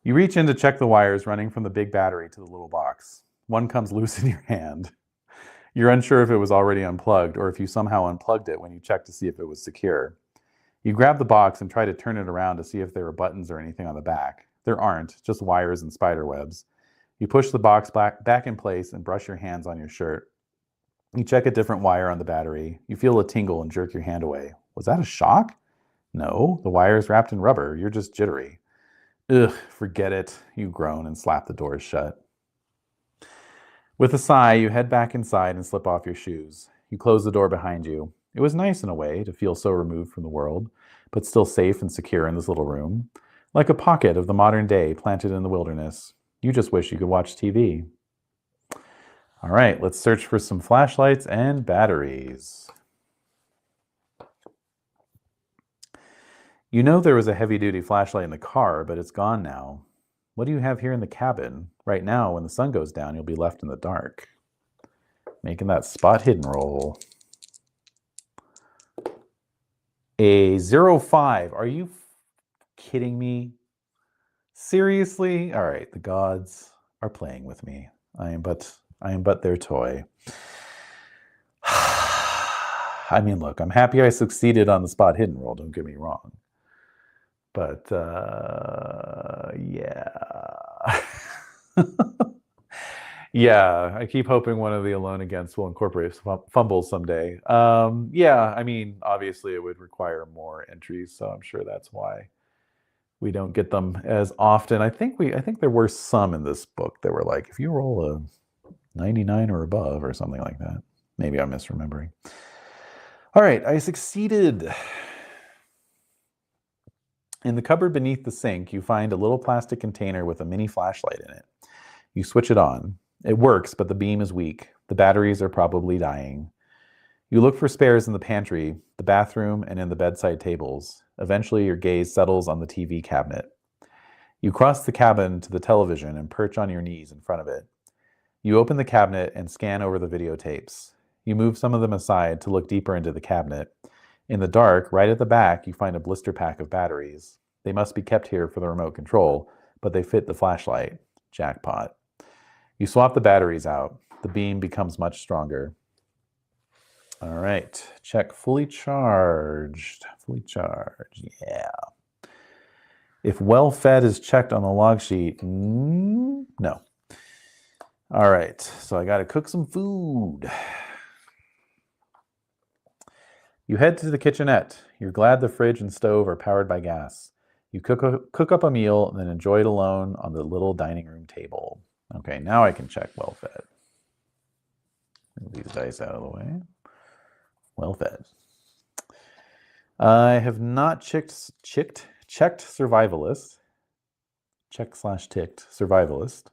You reach in to check the wires running from the big battery to the little box. One comes loose in your hand. You're unsure if it was already unplugged or if you somehow unplugged it when you checked to see if it was secure. You grab the box and try to turn it around to see if there are buttons or anything on the back. There aren't, just wires and spider webs. You push the box back in place and brush your hands on your shirt. You check a different wire on the battery. You feel a tingle and jerk your hand away. Was that a shock? No, the wire is wrapped in rubber. You're just jittery. Ugh, forget it. You groan and slap the doors shut. With a sigh, you head back inside and slip off your shoes. You close the door behind you. It was nice in a way to feel so removed from the world, but still safe and secure in this little room, like a pocket of the modern day planted in the wilderness. You just wish you could watch TV. All right, let's search for some flashlights and batteries. You know there was a heavy-duty flashlight in the car, but it's gone now. What do you have here in the cabin? Right now, when the sun goes down, you'll be left in the dark. Making that spot hidden roll. A 05. Are you kidding me? Seriously? All right, the gods are playing with me. I am but their toy. I mean, look, I'm happy I succeeded on the spot hidden roll, don't get me wrong. But, yeah. Yeah, I keep hoping one of the Alone Against will incorporate fumbles someday. Yeah, I mean, obviously it would require more entries, so I'm sure that's why we don't get them as often. I think there were some in this book that were like, if you roll a 99 or above or something like that. Maybe I'm misremembering. All right, I succeeded. In the cupboard beneath the sink, you find a little plastic container with a mini flashlight in it. You switch it on. It works, but the beam is weak. The batteries are probably dying. You look for spares in the pantry, the bathroom, and in the bedside tables. Eventually, your gaze settles on the TV cabinet. You cross the cabin to the television and perch on your knees in front of it. You open the cabinet and scan over the videotapes. You move some of them aside to look deeper into the cabinet. In the dark, right at the back, you find a blister pack of batteries. They must be kept here for the remote control, but they fit the flashlight. Jackpot. You swap the batteries out. The beam becomes much stronger. All right, check fully charged. Fully charged, yeah. If well fed is checked on the log sheet, no. All right, so I gotta cook some food. You head to the kitchenette. You're glad the fridge and stove are powered by gas. You cook up a meal and then enjoy it alone on the little dining room table. Okay, now I can check well fed. Move these dice out of the way. Well fed. I have not checked survivalist. Check/ticked survivalist.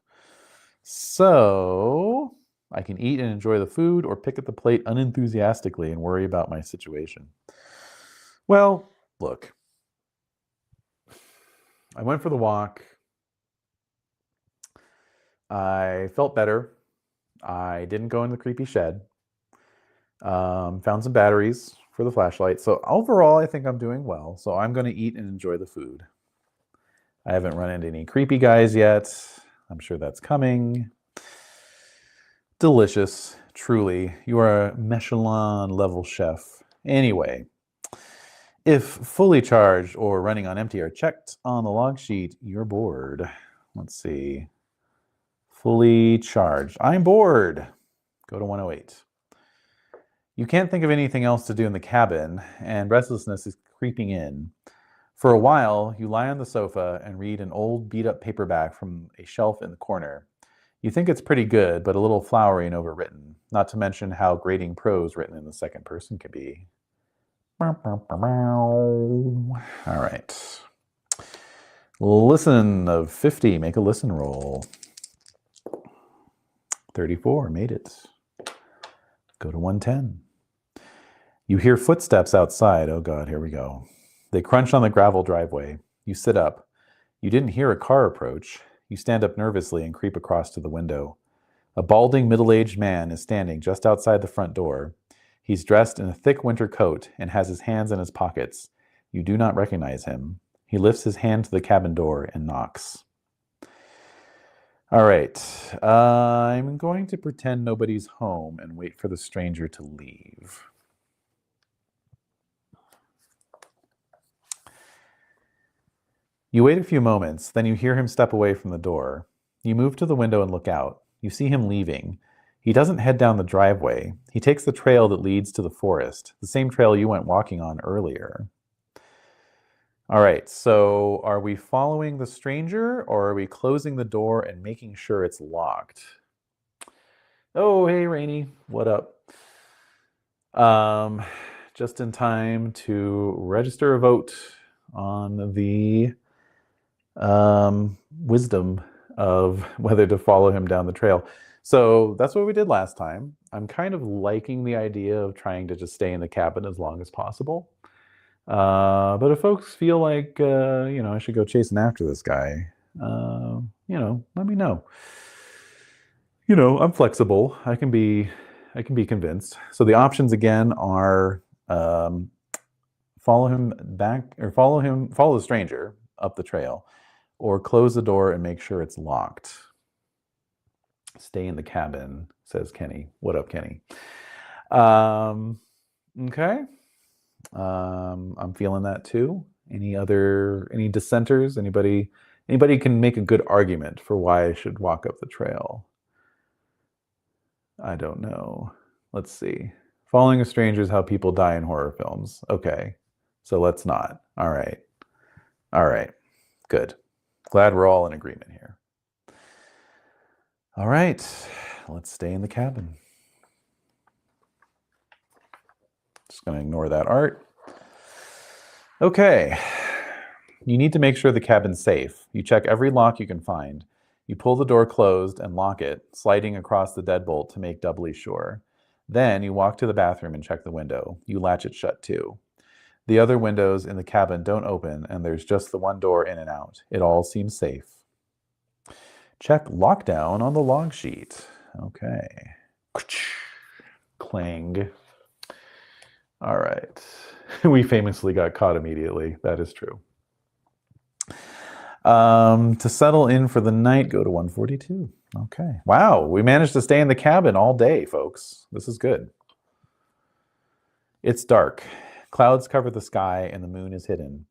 So I can eat and enjoy the food or pick at the plate unenthusiastically and worry about my situation. Well, look. I went for the walk. I felt better. I didn't go in the creepy shed. Found some batteries for the flashlight. So overall, I think I'm doing well. So I'm going to eat and enjoy the food. I haven't run into any creepy guys yet. I'm sure that's coming. Delicious, truly. You are a Michelin level chef. Anyway, if fully charged or running on empty are checked on the log sheet, you're bored. Let's see. Fully charged. I'm bored. Go to 108. You can't think of anything else to do in the cabin, and restlessness is creeping in. For a while, you lie on the sofa and read an old beat-up paperback from a shelf in the corner. You think it's pretty good, but a little flowery and overwritten, not to mention how grating prose written in the second person can be. All right. Listen of 50, make a listen roll. 34, made it. Go to 110. You hear footsteps outside. Oh God, here we go. They crunch on the gravel driveway. You sit up. You didn't hear a car approach. You stand up nervously and creep across to the window. A balding, middle-aged man is standing just outside the front door. He's dressed in a thick winter coat and has his hands in his pockets. You do not recognize him. He lifts his hand to the cabin door and knocks. All right. I'm going to pretend nobody's home and wait for the stranger to leave. You wait a few moments, then you hear him step away from the door. You move to the window and look out. You see him leaving. He doesn't head down the driveway. He takes the trail that leads to the forest, the same trail you went walking on earlier. All right, so are we following the stranger or are we closing the door and making sure it's locked? Oh, hey, Rainy, what up? just in time to register a vote on the wisdom of whether to follow him down the trail. So that's what we did last time. I'm kind of liking the idea of trying to just stay in the cabin as long as possible. But if folks feel like, I should go chasing after this guy, let me know. I'm flexible. I can be convinced. So the options again are follow him back, or follow the stranger up the trail, or close the door and make sure it's locked. Stay in the cabin, says Kenny. What up, Kenny? Okay. I'm feeling that too. Any dissenters? Anybody can make a good argument for why I should walk up the trail? I don't know. Let's see. Following a stranger is how people die in horror films. Okay. So let's not. All right. Good. Glad we're all in agreement here. All right. Let's stay in the cabin. Just going to ignore that art. Okay. You need to make sure the cabin's safe. You check every lock you can find. You pull the door closed and lock it, sliding across the deadbolt to make doubly sure. Then you walk to the bathroom and check the window. You latch it shut too. The other windows in the cabin don't open, and there's just the one door in and out. It all seems safe. Check lockdown on the log sheet. Okay. Clang. All right. We famously got caught immediately. That is true. To settle in for the night, go to 142. Okay. Wow. We managed to stay in the cabin all day, folks. This is good. It's dark. Clouds cover the sky and the moon is hidden.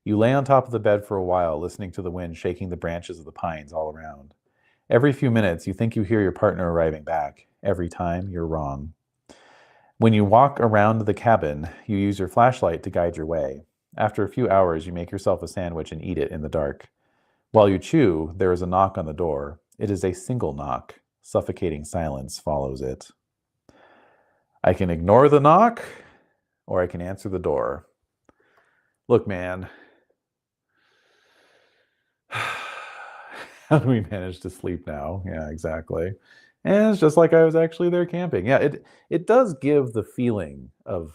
You lay on top of the bed for a while, listening to the wind shaking the branches of the pines all around. Every few minutes, you think you hear your partner arriving back. Every time, you're wrong. When you walk around the cabin, you use your flashlight to guide your way. After a few hours, you make yourself a sandwich and eat it in the dark. While you chew, there is a knock on the door. It is a single knock. Suffocating silence follows it. I can ignore the knock, or I can answer the door. Look, man. How do we manage to sleep now? Yeah, exactly. And it's just like I was actually there camping. Yeah, it does give the feeling of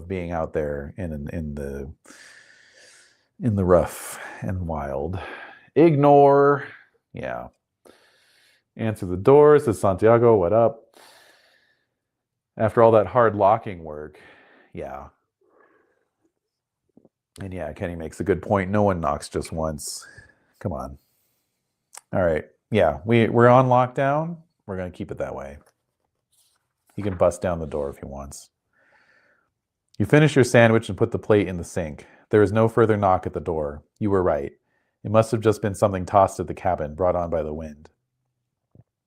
being out there in the rough and wild. Ignore. Yeah. Answer the door, says Santiago. What up? After all that hard locking work. Yeah. And yeah, Kenny makes a good point. No one knocks just once. Come on. All right. Yeah, we're on lockdown. We're going to keep it that way. He can bust down the door if he wants. You finish your sandwich and put the plate in the sink. There is no further knock at the door. You were right. It must have just been something tossed at the cabin, brought on by the wind.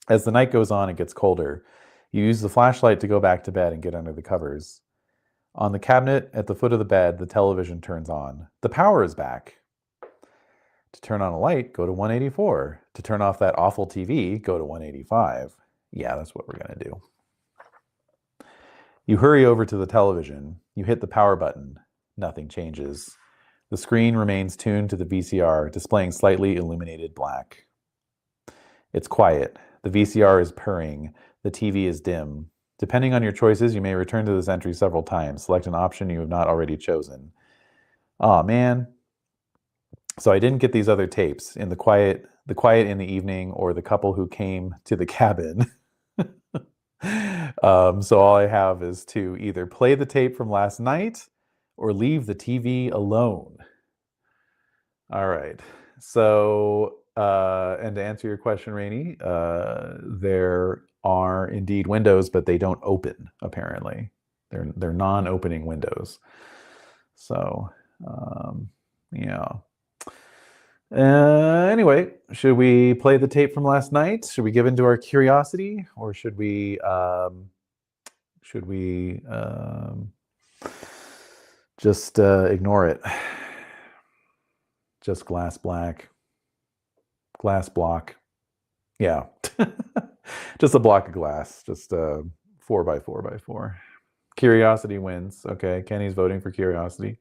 As the night goes on, it gets colder. You use the flashlight to go back to bed and get under the covers. On the cabinet at the foot of the bed, the television turns on. The power is back. To turn on a light, go to 184. To turn off that awful TV, go to 185. Yeah, that's what we're going to do. You hurry over to the television. You hit the power button. Nothing changes. The screen remains tuned to the VCR, displaying slightly illuminated black. It's quiet. The VCR is purring. The TV is dim. Depending on your choices, you may return to this entry several times. Select an option you have not already chosen. Aw, man. So I didn't get these other tapes in the quiet in the evening, or the couple who came to the cabin. So all I have is to either play the tape from last night or leave the TV alone. All right. So, and to answer your question, Rainey, there are indeed windows, but they don't open, apparently. They're non-opening windows. So, yeah. Anyway, should we play the tape from last night? Should we give in to our curiosity, or should we just ignore it? Just glass block. Yeah. Just a block of glass. Just 4 by 4 by 4. Curiosity wins. Okay, Kenny's voting for curiosity.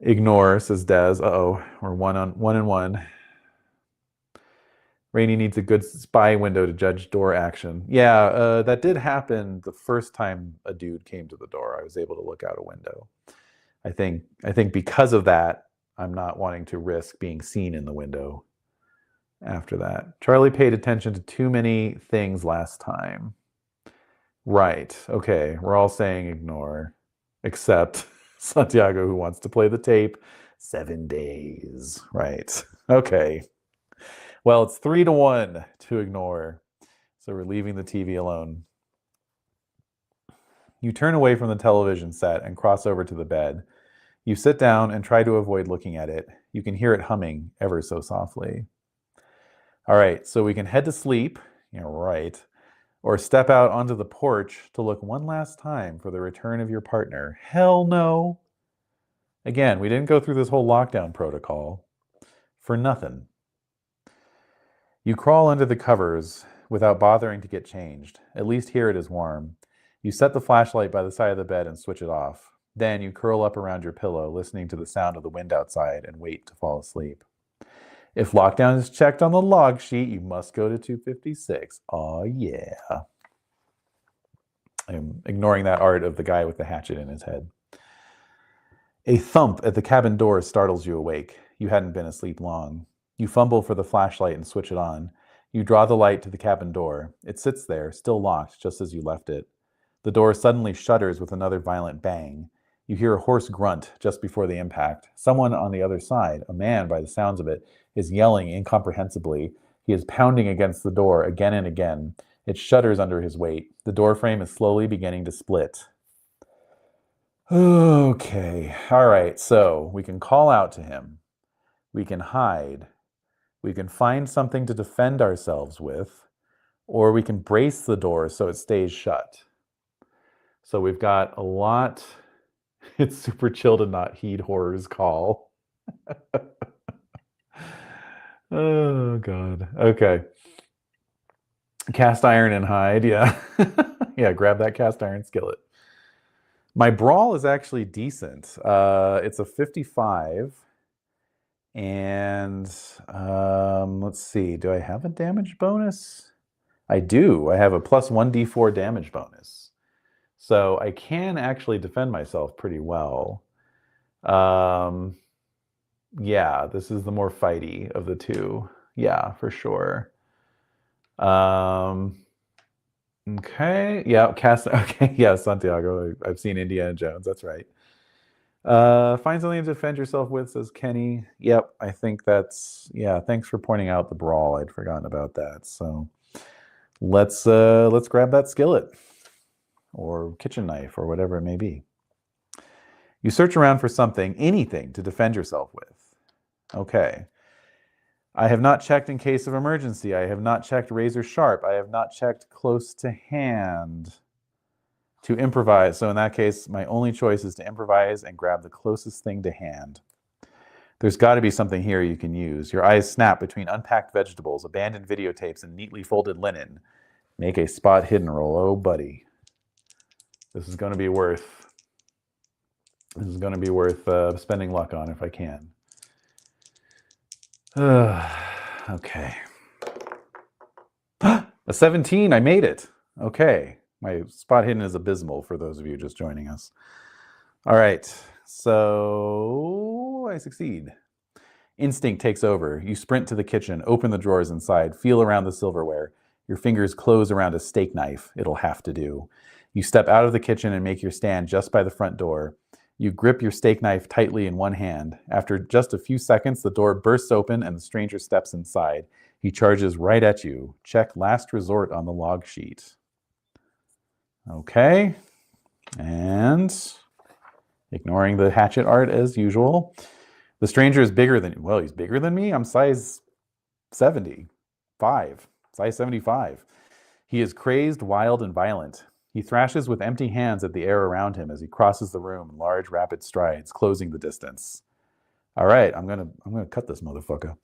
Ignore, says Dez. Uh-oh, we're one and one. Rainey needs a good spy window to judge door action. Yeah, that did happen the first time a dude came to the door. I was able to look out a window. I think because of that, I'm not wanting to risk being seen in the window after that. Charlie paid attention to too many things last time. Right. Okay. We're all saying ignore, except Santiago, who wants to play the tape. 7 days. Right. Okay. Well, it's 3-1 to ignore. So we're leaving the TV alone. You turn away from the television set and cross over to the bed. You sit down and try to avoid looking at it. You can hear it humming ever so softly. All right, so we can head to sleep. Yeah, right. Or step out onto the porch to look one last time for the return of your partner. Hell no. Again, we didn't go through this whole lockdown protocol for nothing. You crawl under the covers without bothering to get changed. At least here it is warm. You set the flashlight by the side of the bed and switch it off. Then you curl up around your pillow, listening to the sound of the wind outside, and wait to fall asleep. If lockdown is checked on the log sheet, you must go to 256. Oh, yeah. I'm ignoring that art of the guy with the hatchet in his head. A thump at the cabin door startles you awake. You hadn't been asleep long. You fumble for the flashlight and switch it on. You draw the light to the cabin door. It sits there, still locked, just as you left it. The door suddenly shudders with another violent bang. You hear a hoarse grunt just before the impact. Someone on the other side, a man by the sounds of it, is yelling incomprehensibly. He is pounding against the door again and again. It shudders under his weight. The door frame is slowly beginning to split. Okay, all right, so we can call out to him. We can hide. We can find something to defend ourselves with, or we can brace the door so it stays shut. So we've got a lot. It's super chill to not heed horror's call. Oh, God. Okay. Cast iron and hide, yeah. Yeah, grab that cast iron skillet. My brawl is actually decent. It's a 55. And let's see, do I have a damage bonus? I do. I have a plus 1d4 damage bonus. So I can actually defend myself pretty well. Yeah, this is the more fighty of the two. Yeah, for sure. Okay. Yeah, okay, yeah, Santiago. I've seen Indiana Jones. That's right. Find something to defend yourself with, says Kenny. Yep, I think that's, yeah, thanks for pointing out the brawl. I'd forgotten about that. So let's grab that skillet or kitchen knife or whatever it may be. You search around for something, anything to defend yourself with. Okay. I have not checked in case of emergency. I have not checked razor sharp. I have not checked close to hand. To improvise. So in that case, my only choice is to improvise and grab the closest thing to hand. There's got to be something here you can use. Your eyes snap between unpacked vegetables, abandoned videotapes, and neatly folded linen. Make a spot hidden roll. Oh, buddy. This is going to be worth spending luck on if I can. Okay. A 17. I made it. Okay. My spot hidden is abysmal for those of you just joining us. All right, so I succeed. Instinct takes over. You sprint to the kitchen, open the drawers inside, feel around the silverware. Your fingers close around a steak knife. It'll have to do. You step out of the kitchen and make your stand just by the front door. You grip your steak knife tightly in one hand. After just a few seconds, the door bursts open and the stranger steps inside. He charges right at you. Check last resort on the log sheet. Okay, and ignoring the hatchet art as usual. The stranger is bigger than, well, he's bigger than me. I'm size 75, size 75. He is crazed, wild, and violent. He thrashes with empty hands at the air around him as he crosses the room in large, rapid strides, closing the distance. All right, I'm gonna cut this motherfucker.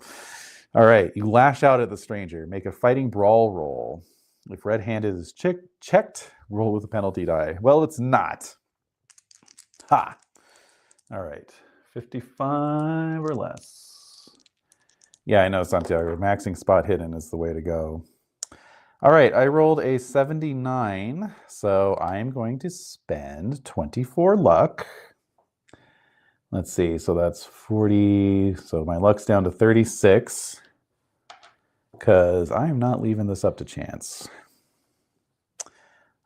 All right, you lash out at the stranger. Make a fighting brawl roll. If red-handed is checked, Roll with a penalty die. Well, it's not. Ha! All right. 55 or less. Yeah, I know, Santiago. Maxing spot hidden is the way to go. All right, I rolled a 79, so I'm going to spend 24 luck. Let's see, so that's 40. So my luck's down to 36 because I'm not leaving this up to chance.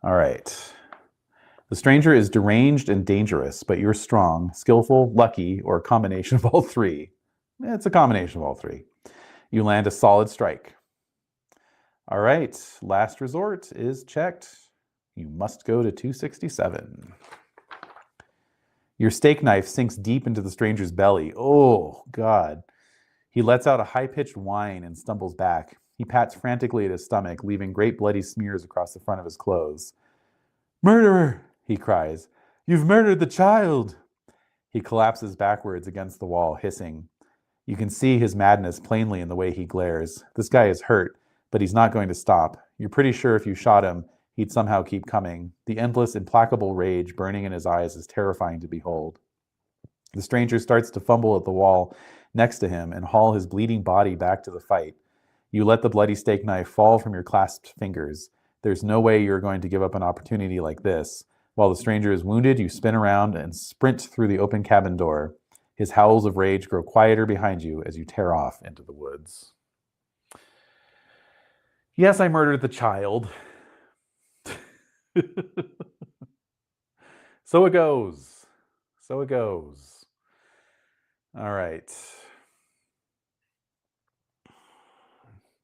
All right. The stranger is deranged and dangerous, but you're strong, skillful, lucky, or a combination of all three. It's a combination of all three. You land a solid strike. All right, last resort is checked. You must go to 267. Your steak knife sinks deep into the stranger's belly. Oh, God. He lets out a high-pitched whine and stumbles back. He pats frantically at his stomach, leaving great bloody smears across the front of his clothes. "Murderer!" he cries. "You've murdered the child!" He collapses backwards against the wall, hissing. You can see his madness plainly in the way he glares. This guy is hurt, but he's not going to stop. You're pretty sure if you shot him, he'd somehow keep coming. The endless, implacable rage burning in his eyes is terrifying to behold. The stranger starts to fumble at the wall next to him and haul his bleeding body back to the fight. You let the bloody steak knife fall from your clasped fingers. There's no way you're going to give up an opportunity like this. While the stranger is wounded, you spin around and sprint through the open cabin door. His howls of rage grow quieter behind you as you tear off into the woods. Yes, I murdered the child. So it goes. So it goes. All right.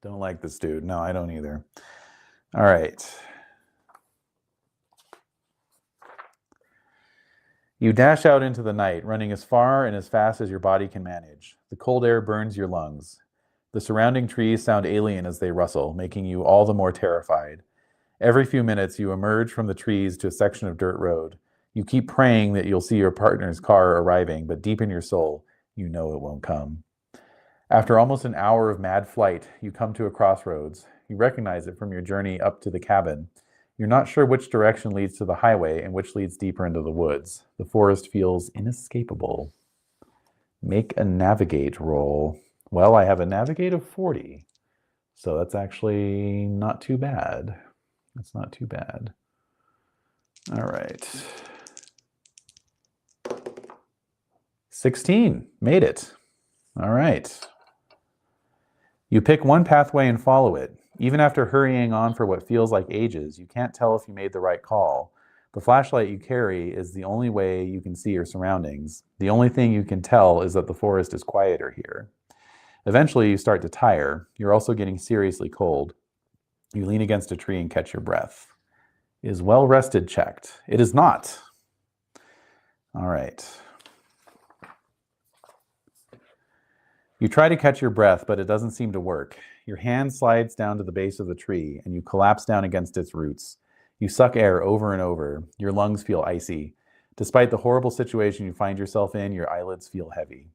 Don't like this dude. No, I don't either. All right. You dash out into the night, running as far and as fast as your body can manage. The cold air burns your lungs. The surrounding trees sound alien as they rustle, making you all the more terrified. Every few minutes, you emerge from the trees to a section of dirt road. You keep praying that you'll see your partner's car arriving, but deep in your soul, you know it won't come. After almost an hour of mad flight, you come to a crossroads. You recognize it from your journey up to the cabin. You're not sure which direction leads to the highway and which leads deeper into the woods. The forest feels inescapable. Make a navigate roll. Well, I have a navigate of 40, so that's actually not too bad. That's not too bad. All right. 16, made it. All right. You pick one pathway and follow it. Even after hurrying on for what feels like ages, you can't tell if you made the right call. The flashlight you carry is the only way you can see your surroundings. The only thing you can tell is that the forest is quieter here. Eventually, you start to tire. You're also getting seriously cold. You lean against a tree and catch your breath. Is well rested checked? It is not. All right. You try to catch your breath, but it doesn't seem to work. Your hand slides down to the base of the tree, and you collapse down against its roots. You suck air over and over. Your lungs feel icy. Despite the horrible situation you find yourself in, your eyelids feel heavy.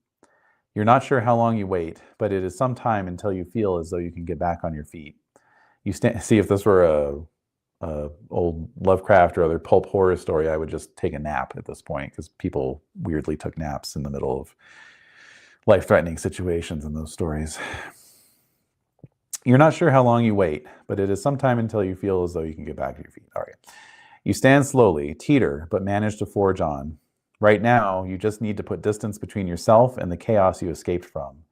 You're not sure how long you wait, but it is some time until you feel as though you can get back on your feet. You see, if this were a old Lovecraft or other pulp horror story, I would just take a nap at this point, because people weirdly took naps in the middle of life-threatening situations in those stories. You're not sure how long you wait, but it is some time until you feel as though you can get back to your feet. All right. You stand slowly, teeter, but manage to forge on. Right now, you just need to put distance between yourself and the chaos you escaped from.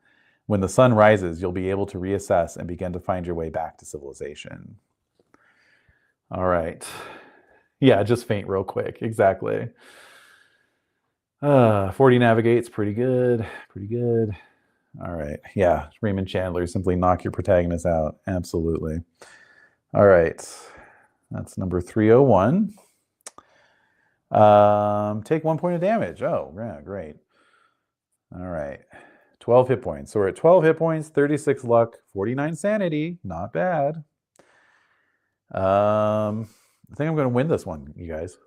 When the sun rises, you'll be able to reassess and begin to find your way back to civilization. All right. Yeah, just faint real quick. Exactly. 40 navigate's pretty good. Pretty good. All right. Yeah, Raymond Chandler, simply knock your protagonist out. Absolutely. All right. That's number 301. Take 1 point of damage. Oh, yeah, great. All right. 12 hit points. So we're at 12 hit points, 36 luck, 49 sanity. Not bad. I think I'm going to win this one, you guys.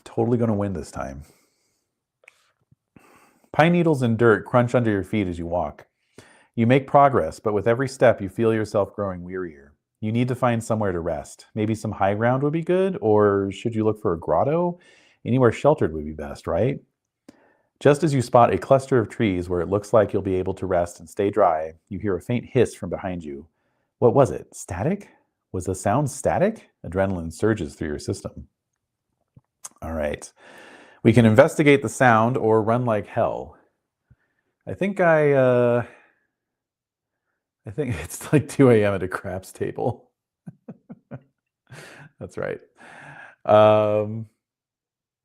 Totally going to win this time. Pine needles and dirt crunch under your feet as you walk. You make progress, but with every step you feel yourself growing wearier. You need to find somewhere to rest. Maybe some high ground would be good, or should you look for a grotto? Anywhere sheltered would be best, right? Just as you spot a cluster of trees where it looks like you'll be able to rest and stay dry, you hear a faint hiss from behind you. What was it? Static? Was the sound static? Adrenaline surges through your system. All right. We can investigate the sound or run like hell. I think it's like 2 a.m. at a craps table. That's right.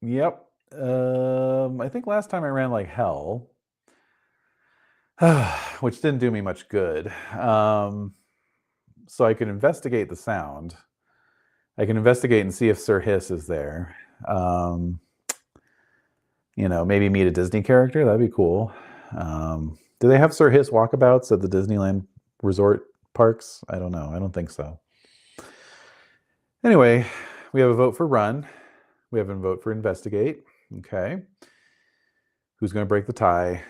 Yep. I think last time I ran like hell, which didn't do me much good. So I can investigate the sound. I can investigate and see if Sir Hiss is there. Maybe meet a Disney character. That'd be cool. Do they have Sir Hiss walkabouts at the Disneyland resort parks? I don't know. I don't think so. Anyway, we have a vote for run. We have a vote for investigate. Okay. Who's going to break the tie?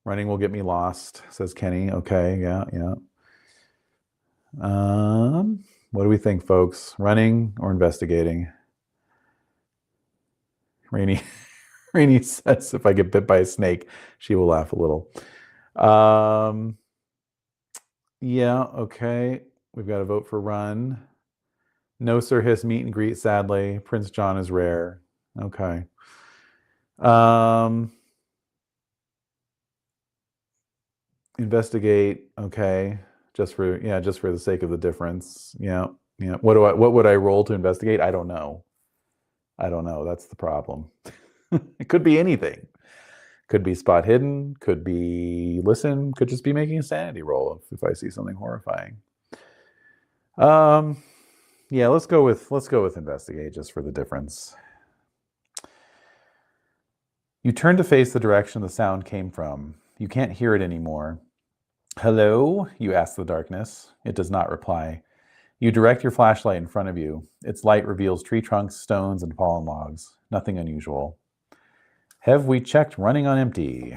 Running will get me lost, says Kenny. Okay, yeah. What do we think, folks? Running or investigating? Rainy says if I get bit by a snake, she will laugh a little. Yeah, okay. We've got to vote for run. No Sir Hiss meet and greet, sadly. Prince John is rare. Okay. Investigate, okay. Just for the sake of the difference. Yeah. What would I roll to investigate? I don't know. That's the problem. It could be anything. Could be spot hidden, could be listen, could just be making a sanity roll if I see something horrifying. Yeah, let's go with investigate just for the difference. You turn to face the direction the sound came from. You can't hear it anymore. Hello? You ask the darkness. It does not reply. You direct your flashlight in front of you. Its light reveals tree trunks, stones, and fallen logs. Nothing unusual. Have we checked running on empty?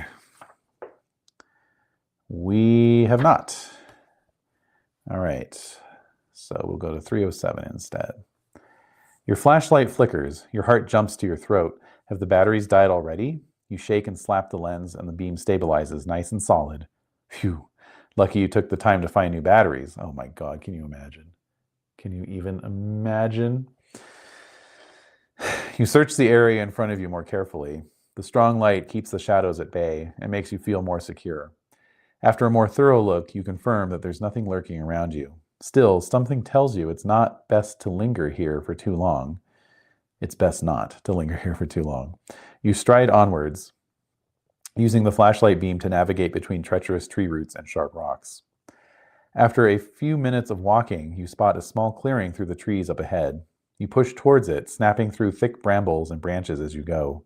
We have not. All right. So we'll go to 307 instead. Your flashlight flickers. Your heart jumps to your throat. Have the batteries died already? You shake and slap the lens, and the beam stabilizes, nice and solid. Phew. Lucky you took the time to find new batteries. Oh my God, can you imagine? Can you even imagine? You search the area in front of you more carefully. The strong light keeps the shadows at bay and makes you feel more secure. After a more thorough look, you confirm that there's nothing lurking around you. Still, something tells you it's not best to linger here for too long. It's best not to linger here for too long. You stride onwards, using the flashlight beam to navigate between treacherous tree roots and sharp rocks. After a few minutes of walking, you spot a small clearing through the trees up ahead. You push towards it, snapping through thick brambles and branches as you go.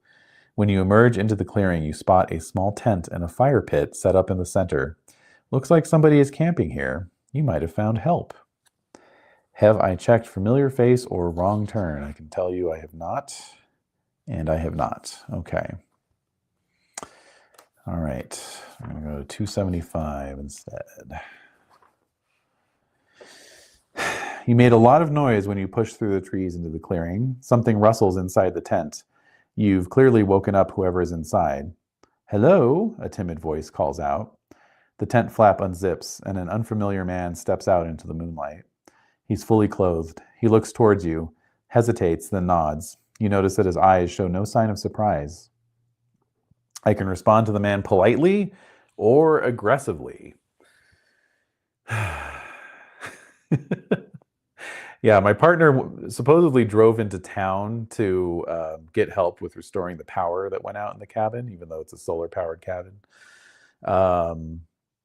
When you emerge into the clearing, you spot a small tent and a fire pit set up in the center. Looks like somebody is camping here. You might have found help. Have I checked familiar face or wrong turn? I can tell you I have not, and I have not. Okay. All right. I'm going to go to 275 instead. You made a lot of noise when you pushed through the trees into the clearing. Something rustles inside the tent. You've clearly woken up whoever is inside. Hello, a timid voice calls out. The tent flap unzips, and an unfamiliar man steps out into the moonlight. He's fully clothed. He looks towards you, hesitates, then nods. You notice that his eyes show no sign of surprise. I can respond to the man politely or aggressively. Yeah, my partner supposedly drove into town to get help with restoring the power that went out in the cabin, even though it's a solar-powered cabin.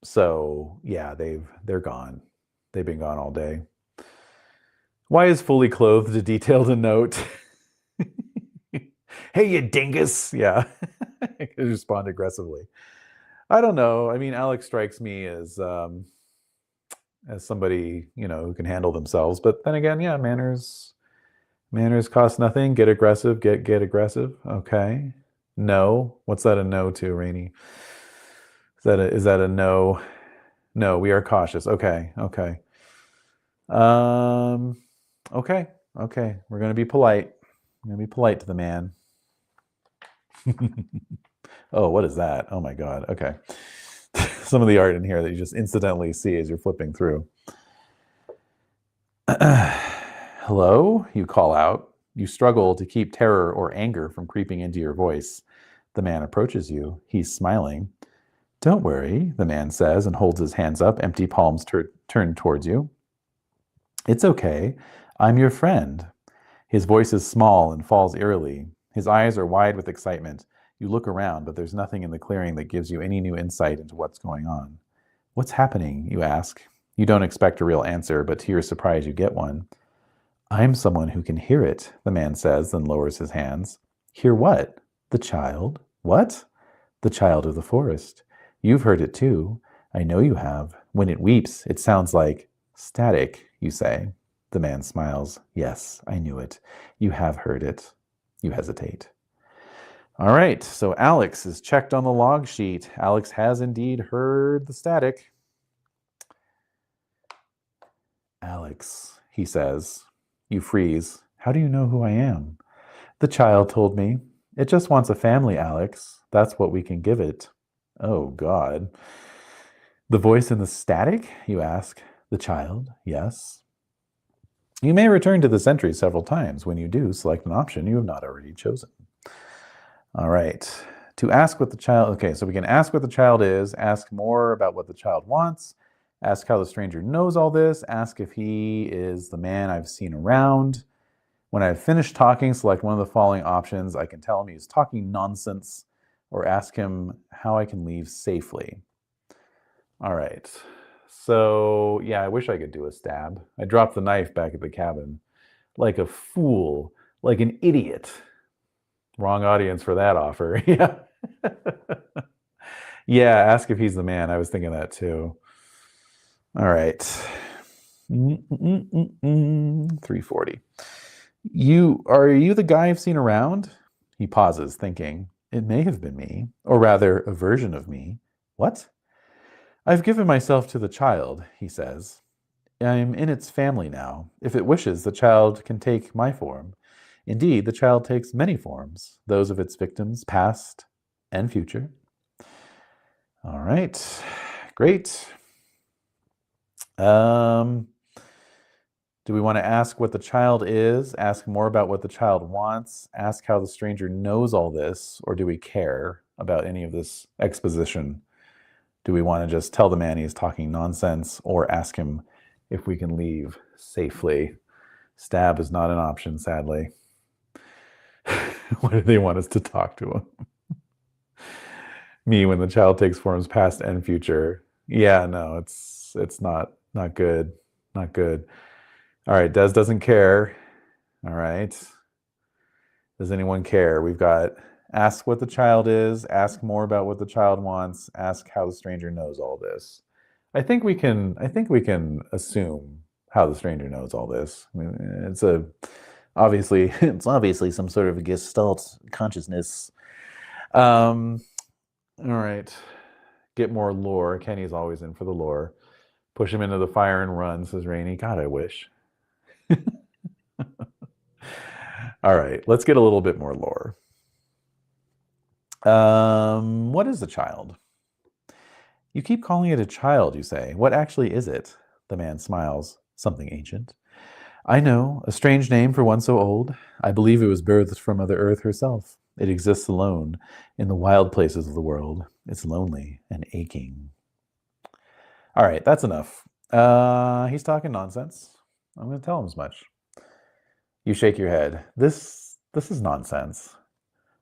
So yeah, they're gone. They've been gone all day. Why is fully clothed a detailed a note? Hey, you dingus! Yeah, I could respond aggressively. I don't know. I mean, Alex strikes me as somebody, who can handle themselves. But then again, yeah, manners cost nothing. Get aggressive. Get aggressive. Okay. No. What's that a no to, Rainey? Is that a no? No, we are cautious. Okay. Okay. Okay. We're going to be polite. I'm going to be polite to the man. Oh, what is that? Oh my God. Okay. Some of the art in here that you just incidentally see as you're flipping through. Hello, you call out. You struggle to keep terror or anger from creeping into your voice. The man approaches you. He's smiling. Don't worry, the man says and holds his hands up, empty palms turned towards you. It's okay. I'm your friend. His voice is small and falls eerily. His eyes are wide with excitement. You look around, but there's nothing in the clearing that gives you any new insight into what's going on. What's happening? You ask. You don't expect a real answer, but to your surprise, you get one. I'm someone who can hear it, the man says, then lowers his hands. Hear what? The child. What? The child of the forest. You've heard it too. I know you have. When it weeps, it sounds like static, you say. The man smiles. Yes, I knew it. You have heard it. You hesitate. All right, so Alex is checked on the log sheet. Alex has indeed heard the static. Alex, he says. You freeze. How do you know who I am? The child told me. It just wants a family, Alex. That's what we can give it. Oh, God. The voice in the static, you ask. The child, yes. You may return to this entry several times. When you do, select an option you have not already chosen. All right. To ask what the child, okay, so we can ask what the child is, ask more about what the child wants, ask how the stranger knows all this, ask if he is the man I've seen around. When I've finished talking, select one of the following options. I can tell him he's talking nonsense or ask him how I can leave safely. All right. So, yeah, I wish I could do a stab. I dropped the knife back at the cabin. Like a fool, like an idiot. Wrong audience for that offer. Yeah. Yeah, ask if he's the man. I was thinking that too. All right. 340. Are you the guy I've seen around? He pauses, thinking, it may have been me, or rather, a version of me. What? I've given myself to the child, he says. I'm in its family now. If it wishes, the child can take my form. Indeed, the child takes many forms, those of its victims, past and future. All right, great. Do we want to ask what the child is, ask more about what the child wants, ask how the stranger knows all this, or do we care about any of this exposition? Do we want to just tell the man he's talking nonsense or ask him if we can leave safely? Stab is not an option, sadly. What do they want us to talk to him? Me, when the child takes forms past and future. Yeah, no, it's not good. Not good. All right, Des doesn't care. All right. Does anyone care? We've got ask what the child is, ask more about what the child wants, ask how the stranger knows all this. I think we can assume how the stranger knows all this. I mean, it's obviously some sort of a Gestalt consciousness. All right. Get more lore. Kenny's always in for the lore. Push him into the fire and run, says Rainey. God, I wish. All right, let's get a little bit more lore. What is a child? You keep calling it a child, you say. What actually is it? The man smiles. Something ancient. I know, a strange name for one so old. I believe it was birthed from Mother Earth herself. It exists alone in the wild places of the world. It's lonely and aching. All right, that's enough. He's talking nonsense. I'm going to tell him as much. You shake your head. This is nonsense.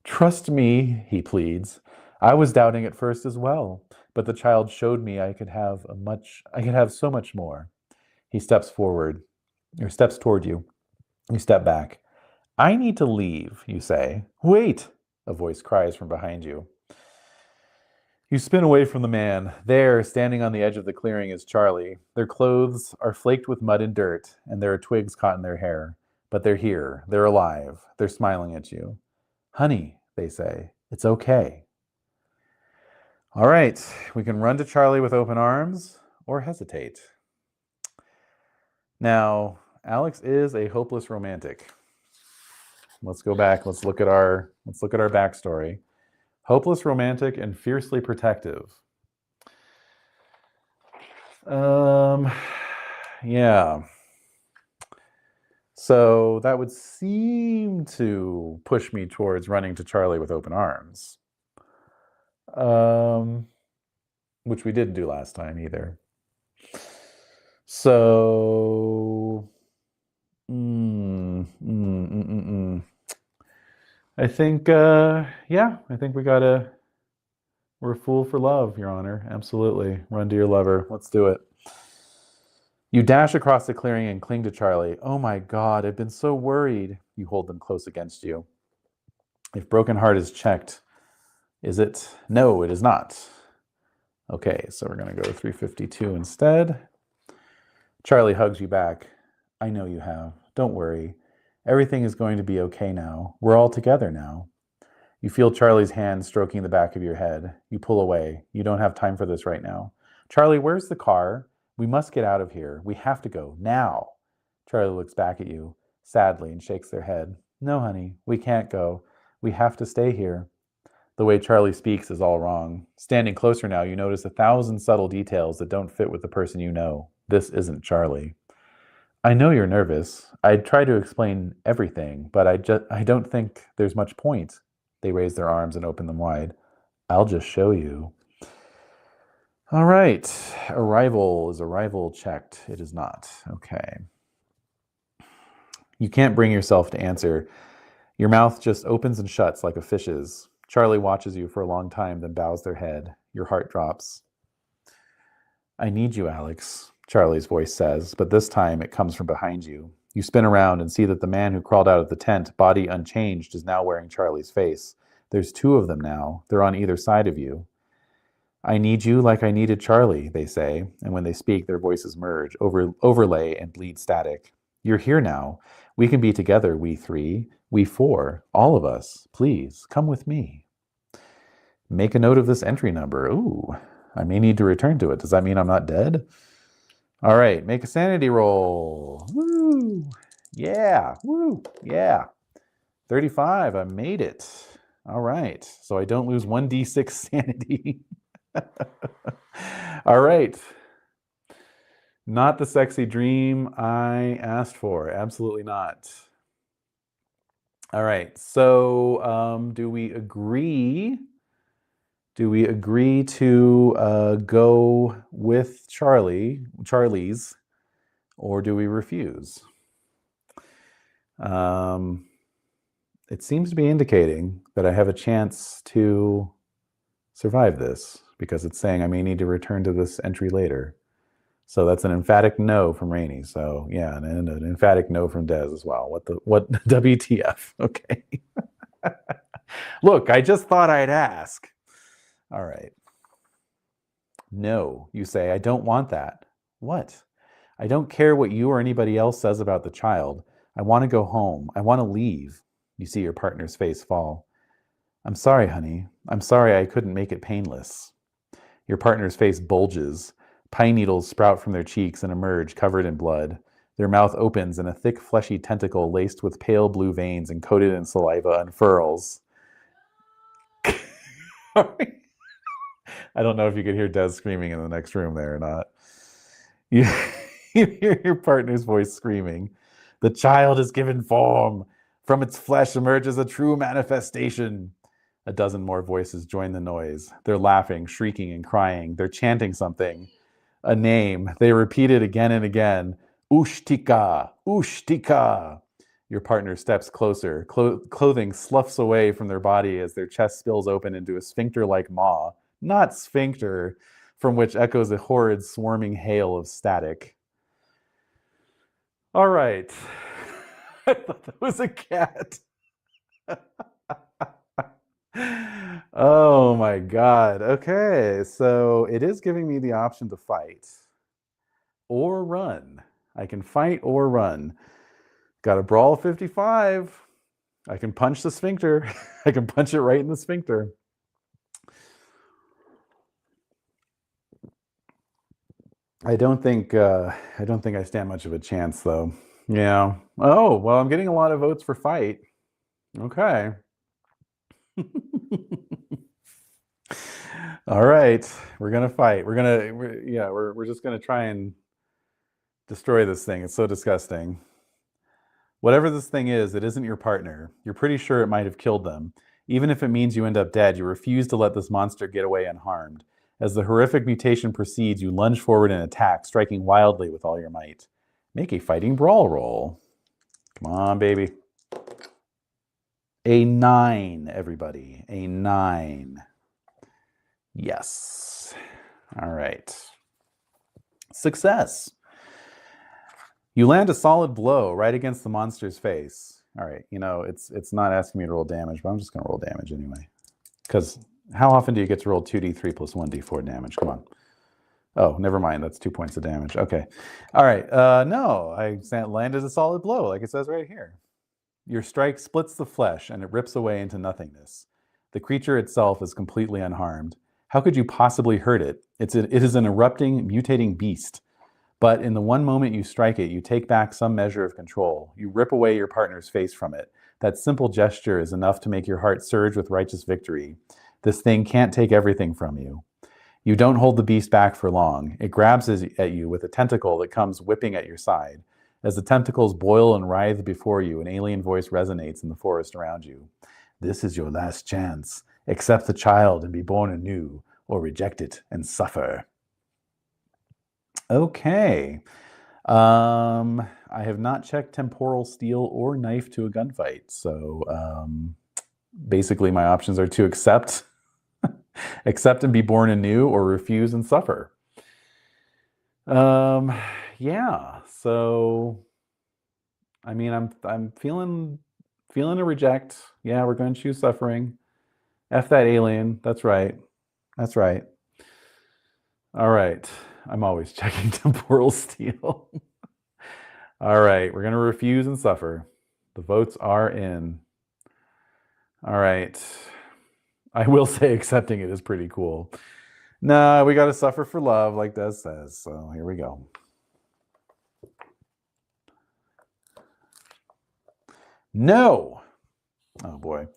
Trust me, he pleads. I was doubting at first as well, but the child showed me I could have so much more. He steps toward you. You step back. I need to leave, you say. Wait, a voice cries from behind you. You spin away from the man. There, standing on the edge of the clearing, is Charlie. Their clothes are flaked with mud and dirt, and there are twigs caught in their hair. But they're here. They're alive. They're smiling at you. Honey, they say, it's okay. All right, we can run to Charlie with open arms or hesitate. Now, Alex is a hopeless romantic. Let's go back. Let's look at our backstory. Hopeless romantic and fiercely protective. Yeah. So that would seem to push me towards running to Charlie with open arms. Which we didn't do last time either. So I think yeah, I think we're a fool for love, Your Honor. Absolutely. Run to your lover. Let's do it. You dash across the clearing and cling to Charlie. Oh my God, I've been so worried. You hold them close against you. If broken heart is checked, is it? No, it is not. Okay, so we're going to go 352 instead. Charlie hugs you back. I know you have. Don't worry. Everything is going to be okay now. We're all together now. You feel Charlie's hand stroking the back of your head. You pull away. You don't have time for this right now. Charlie, where's the car? We must get out of here. We have to go now. Charlie looks back at you sadly and shakes their head. No, honey, we can't go. We have to stay here. The way Charlie speaks is all wrong. Standing closer now, you notice 1,000 subtle details that don't fit with the person you know. This isn't Charlie. I know you're nervous. I'd try to explain everything, but I don't think there's much point. They raise their arms and open them wide. I'll just show you. All right. Arrival. Is arrival checked? It is not. Okay. You can't bring yourself to answer. Your mouth just opens and shuts like a fish's. Charlie watches you for a long time, then bows their head. Your heart drops. I need you, Alex, Charlie's voice says, but this time it comes from behind you. You spin around and see that the man who crawled out of the tent, body unchanged, is now wearing Charlie's face. There's 2 of them now. They're on either side of you. I need you like I needed Charlie, they say, and when they speak, their voices merge, overlay, and bleed static. You're here now. We can be together, we 3, we 4, all of us. Please, come with me. Make a note of this entry number. Ooh, I may need to return to it. Does that mean I'm not dead? All right, make a sanity roll. Woo! Yeah, woo, yeah. 35, I made it. All right, so I don't lose 1d6 sanity. All right. Not the sexy dream I asked for. Absolutely not. All right, so do we agree? Do we agree to go with Charlie's, or do we refuse? It seems to be indicating that I have a chance to survive this because it's saying I may need to return to this entry later. So that's an emphatic no from Rainey. So yeah, and an emphatic no from Des as well. What WTF? Okay. Look, I just thought I'd ask. All right. No, you say, I don't want that. What? I don't care what you or anybody else says about the child. I want to go home. I want to leave. You see your partner's face fall. I'm sorry, honey. I'm sorry I couldn't make it painless. Your partner's face bulges. Pine needles sprout from their cheeks and emerge covered in blood. Their mouth opens and a thick, fleshy tentacle laced with pale blue veins and coated in saliva unfurls. I don't know if you could hear Des screaming in the next room there or not. You hear your partner's voice screaming. The child is given form. From its flesh emerges a true manifestation. A dozen more voices join the noise. They're laughing, shrieking, and crying. They're chanting something. A name. They repeat it again and again. Ushtika, Ushtika. Your partner steps closer. Clothing sloughs away from their body as their chest spills open into a sphincter-like maw. Not sphincter, from which echoes a horrid swarming hail of static. All right. I thought that was a cat. Oh my God. Okay, so it is giving me the option to fight or run. I can fight or run. Got a brawl 55. I can punch the sphincter. I can punch it right in the sphincter. I don't think I stand much of a chance though. Yeah. Oh, well, I'm getting a lot of votes for fight. Okay. All right. We're gonna fight. We're just gonna try and destroy this thing. It's so disgusting. Whatever this thing is, it isn't your partner. You're pretty sure it might have killed them. Even if it means you end up dead, you refuse to let this monster get away unharmed. As the horrific mutation proceeds, you lunge forward and attack, striking wildly with all your might. Make a fighting brawl roll. Come on, baby. A 9, everybody. A 9. Yes. All right. Success. You land a solid blow right against the monster's face. All right, it's not asking me to roll damage, but I'm just going to roll damage anyway. Because how often do you get to roll 2d3 plus 1d4 damage? Come on. Oh, never mind. That's 2 points of damage. Okay. All right. No, I landed a solid blow, like it says right here. Your strike splits the flesh, and it rips away into nothingness. The creature itself is completely unharmed. How could you possibly hurt it? It is an erupting, mutating beast. But in the one moment you strike it, you take back some measure of control. You rip away your partner's face from it. That simple gesture is enough to make your heart surge with righteous victory. This thing can't take everything from you. You don't hold the beast back for long. It grabs at you with a tentacle that comes whipping at your side. As the tentacles boil and writhe before you, an alien voice resonates in the forest around you. This is your last chance. Accept the child and be born anew, or reject it and suffer. Okay. I have not checked temporal steel or knife to a gunfight, so basically my options are to accept and be born anew, or refuse and suffer. Yeah, so I mean, I'm feeling a reject. Yeah, we're going to choose suffering. F that alien. That's right. That's right. All right. I'm always checking temporal steel. All right, we're going to refuse and suffer. The votes are in. All right. I will say accepting it is pretty cool. Nah, we got to suffer for love, like Des says. So here we go. No. Oh boy.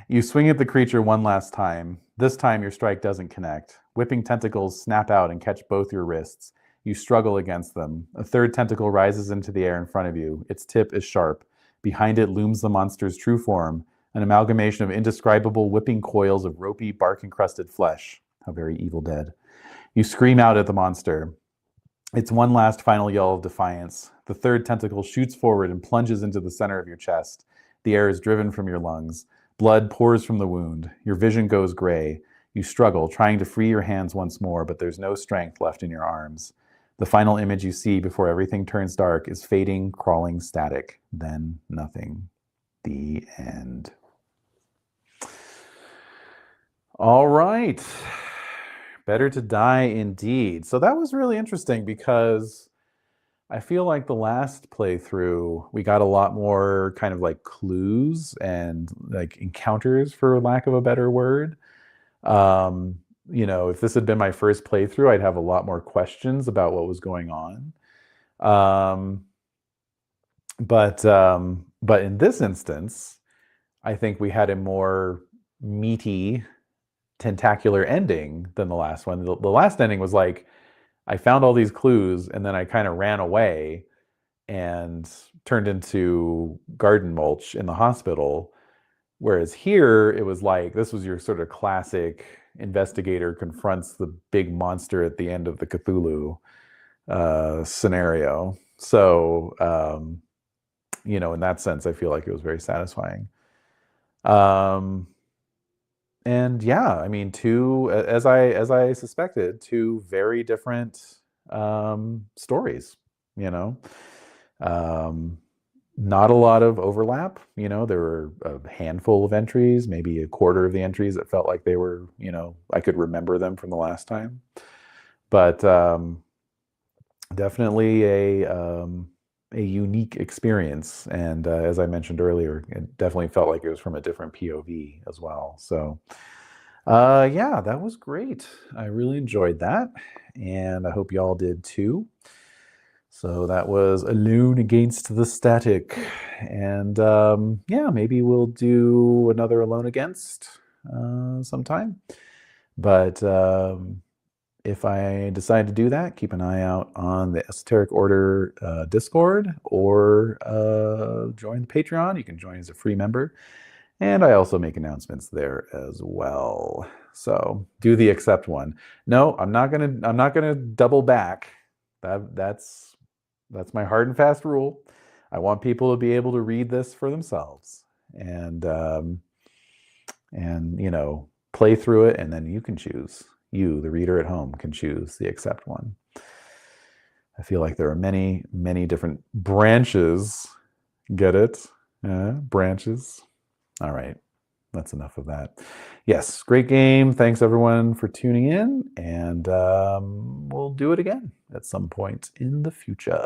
You swing at the creature one last time. This time your strike doesn't connect. Whipping tentacles snap out and catch both your wrists. You struggle against them. A third tentacle rises into the air in front of you. Its tip is sharp. Behind it looms the monster's true form, an amalgamation of indescribable whipping coils of ropey, bark-encrusted flesh. How very Evil Dead. You scream out at the monster. It's one last final yell of defiance. The third tentacle shoots forward and plunges into the center of your chest. The air is driven from your lungs. Blood pours from the wound. Your vision goes gray. You struggle, trying to free your hands once more, but there's no strength left in your arms. The final image you see before everything turns dark is fading, crawling static. Then nothing. The end. All right. Better to die indeed. So that was really interesting because I feel like the last playthrough, we got a lot more kind of like clues and like encounters, for lack of a better word. If this had been my first playthrough, I'd have a lot more questions about what was going on. But in this instance, I think we had a more meaty, tentacular ending than the last one. The last ending was like, I found all these clues and then I kind of ran away and turned into garden mulch in the hospital. Whereas here, it was like, this was your sort of classic investigator confronts the big monster at the end of the Cthulhu scenario. So, in that sense, I feel like it was very satisfying. And yeah, I mean, as I suspected, two very different stories. Not a lot of overlap. There were a handful of entries, maybe a quarter of the entries that felt like they were, I could remember them from the last time. But definitely a unique experience. And as I mentioned earlier, it definitely felt like it was from a different POV as well. So Yeah, that was great. I really enjoyed that, and I hope y'all did too. So that was Alone Against the Static. And yeah, maybe we'll do another Alone Against sometime. But if I decide to do that, keep an eye out on the Esoteric Order Discord, or join the Patreon. You can join as a free member. And I also make announcements there as well. So do the accept one. No, I'm not gonna double back. That's my hard and fast rule. I want people to be able to read this for themselves, and you know, play through it, and then you can choose. You, the reader at home, can choose the accept one. I feel like there are many different branches. Get it? Branches. All right. That's enough of that. Yes, great game. Thanks everyone for tuning in, and we'll do it again at some point in the future.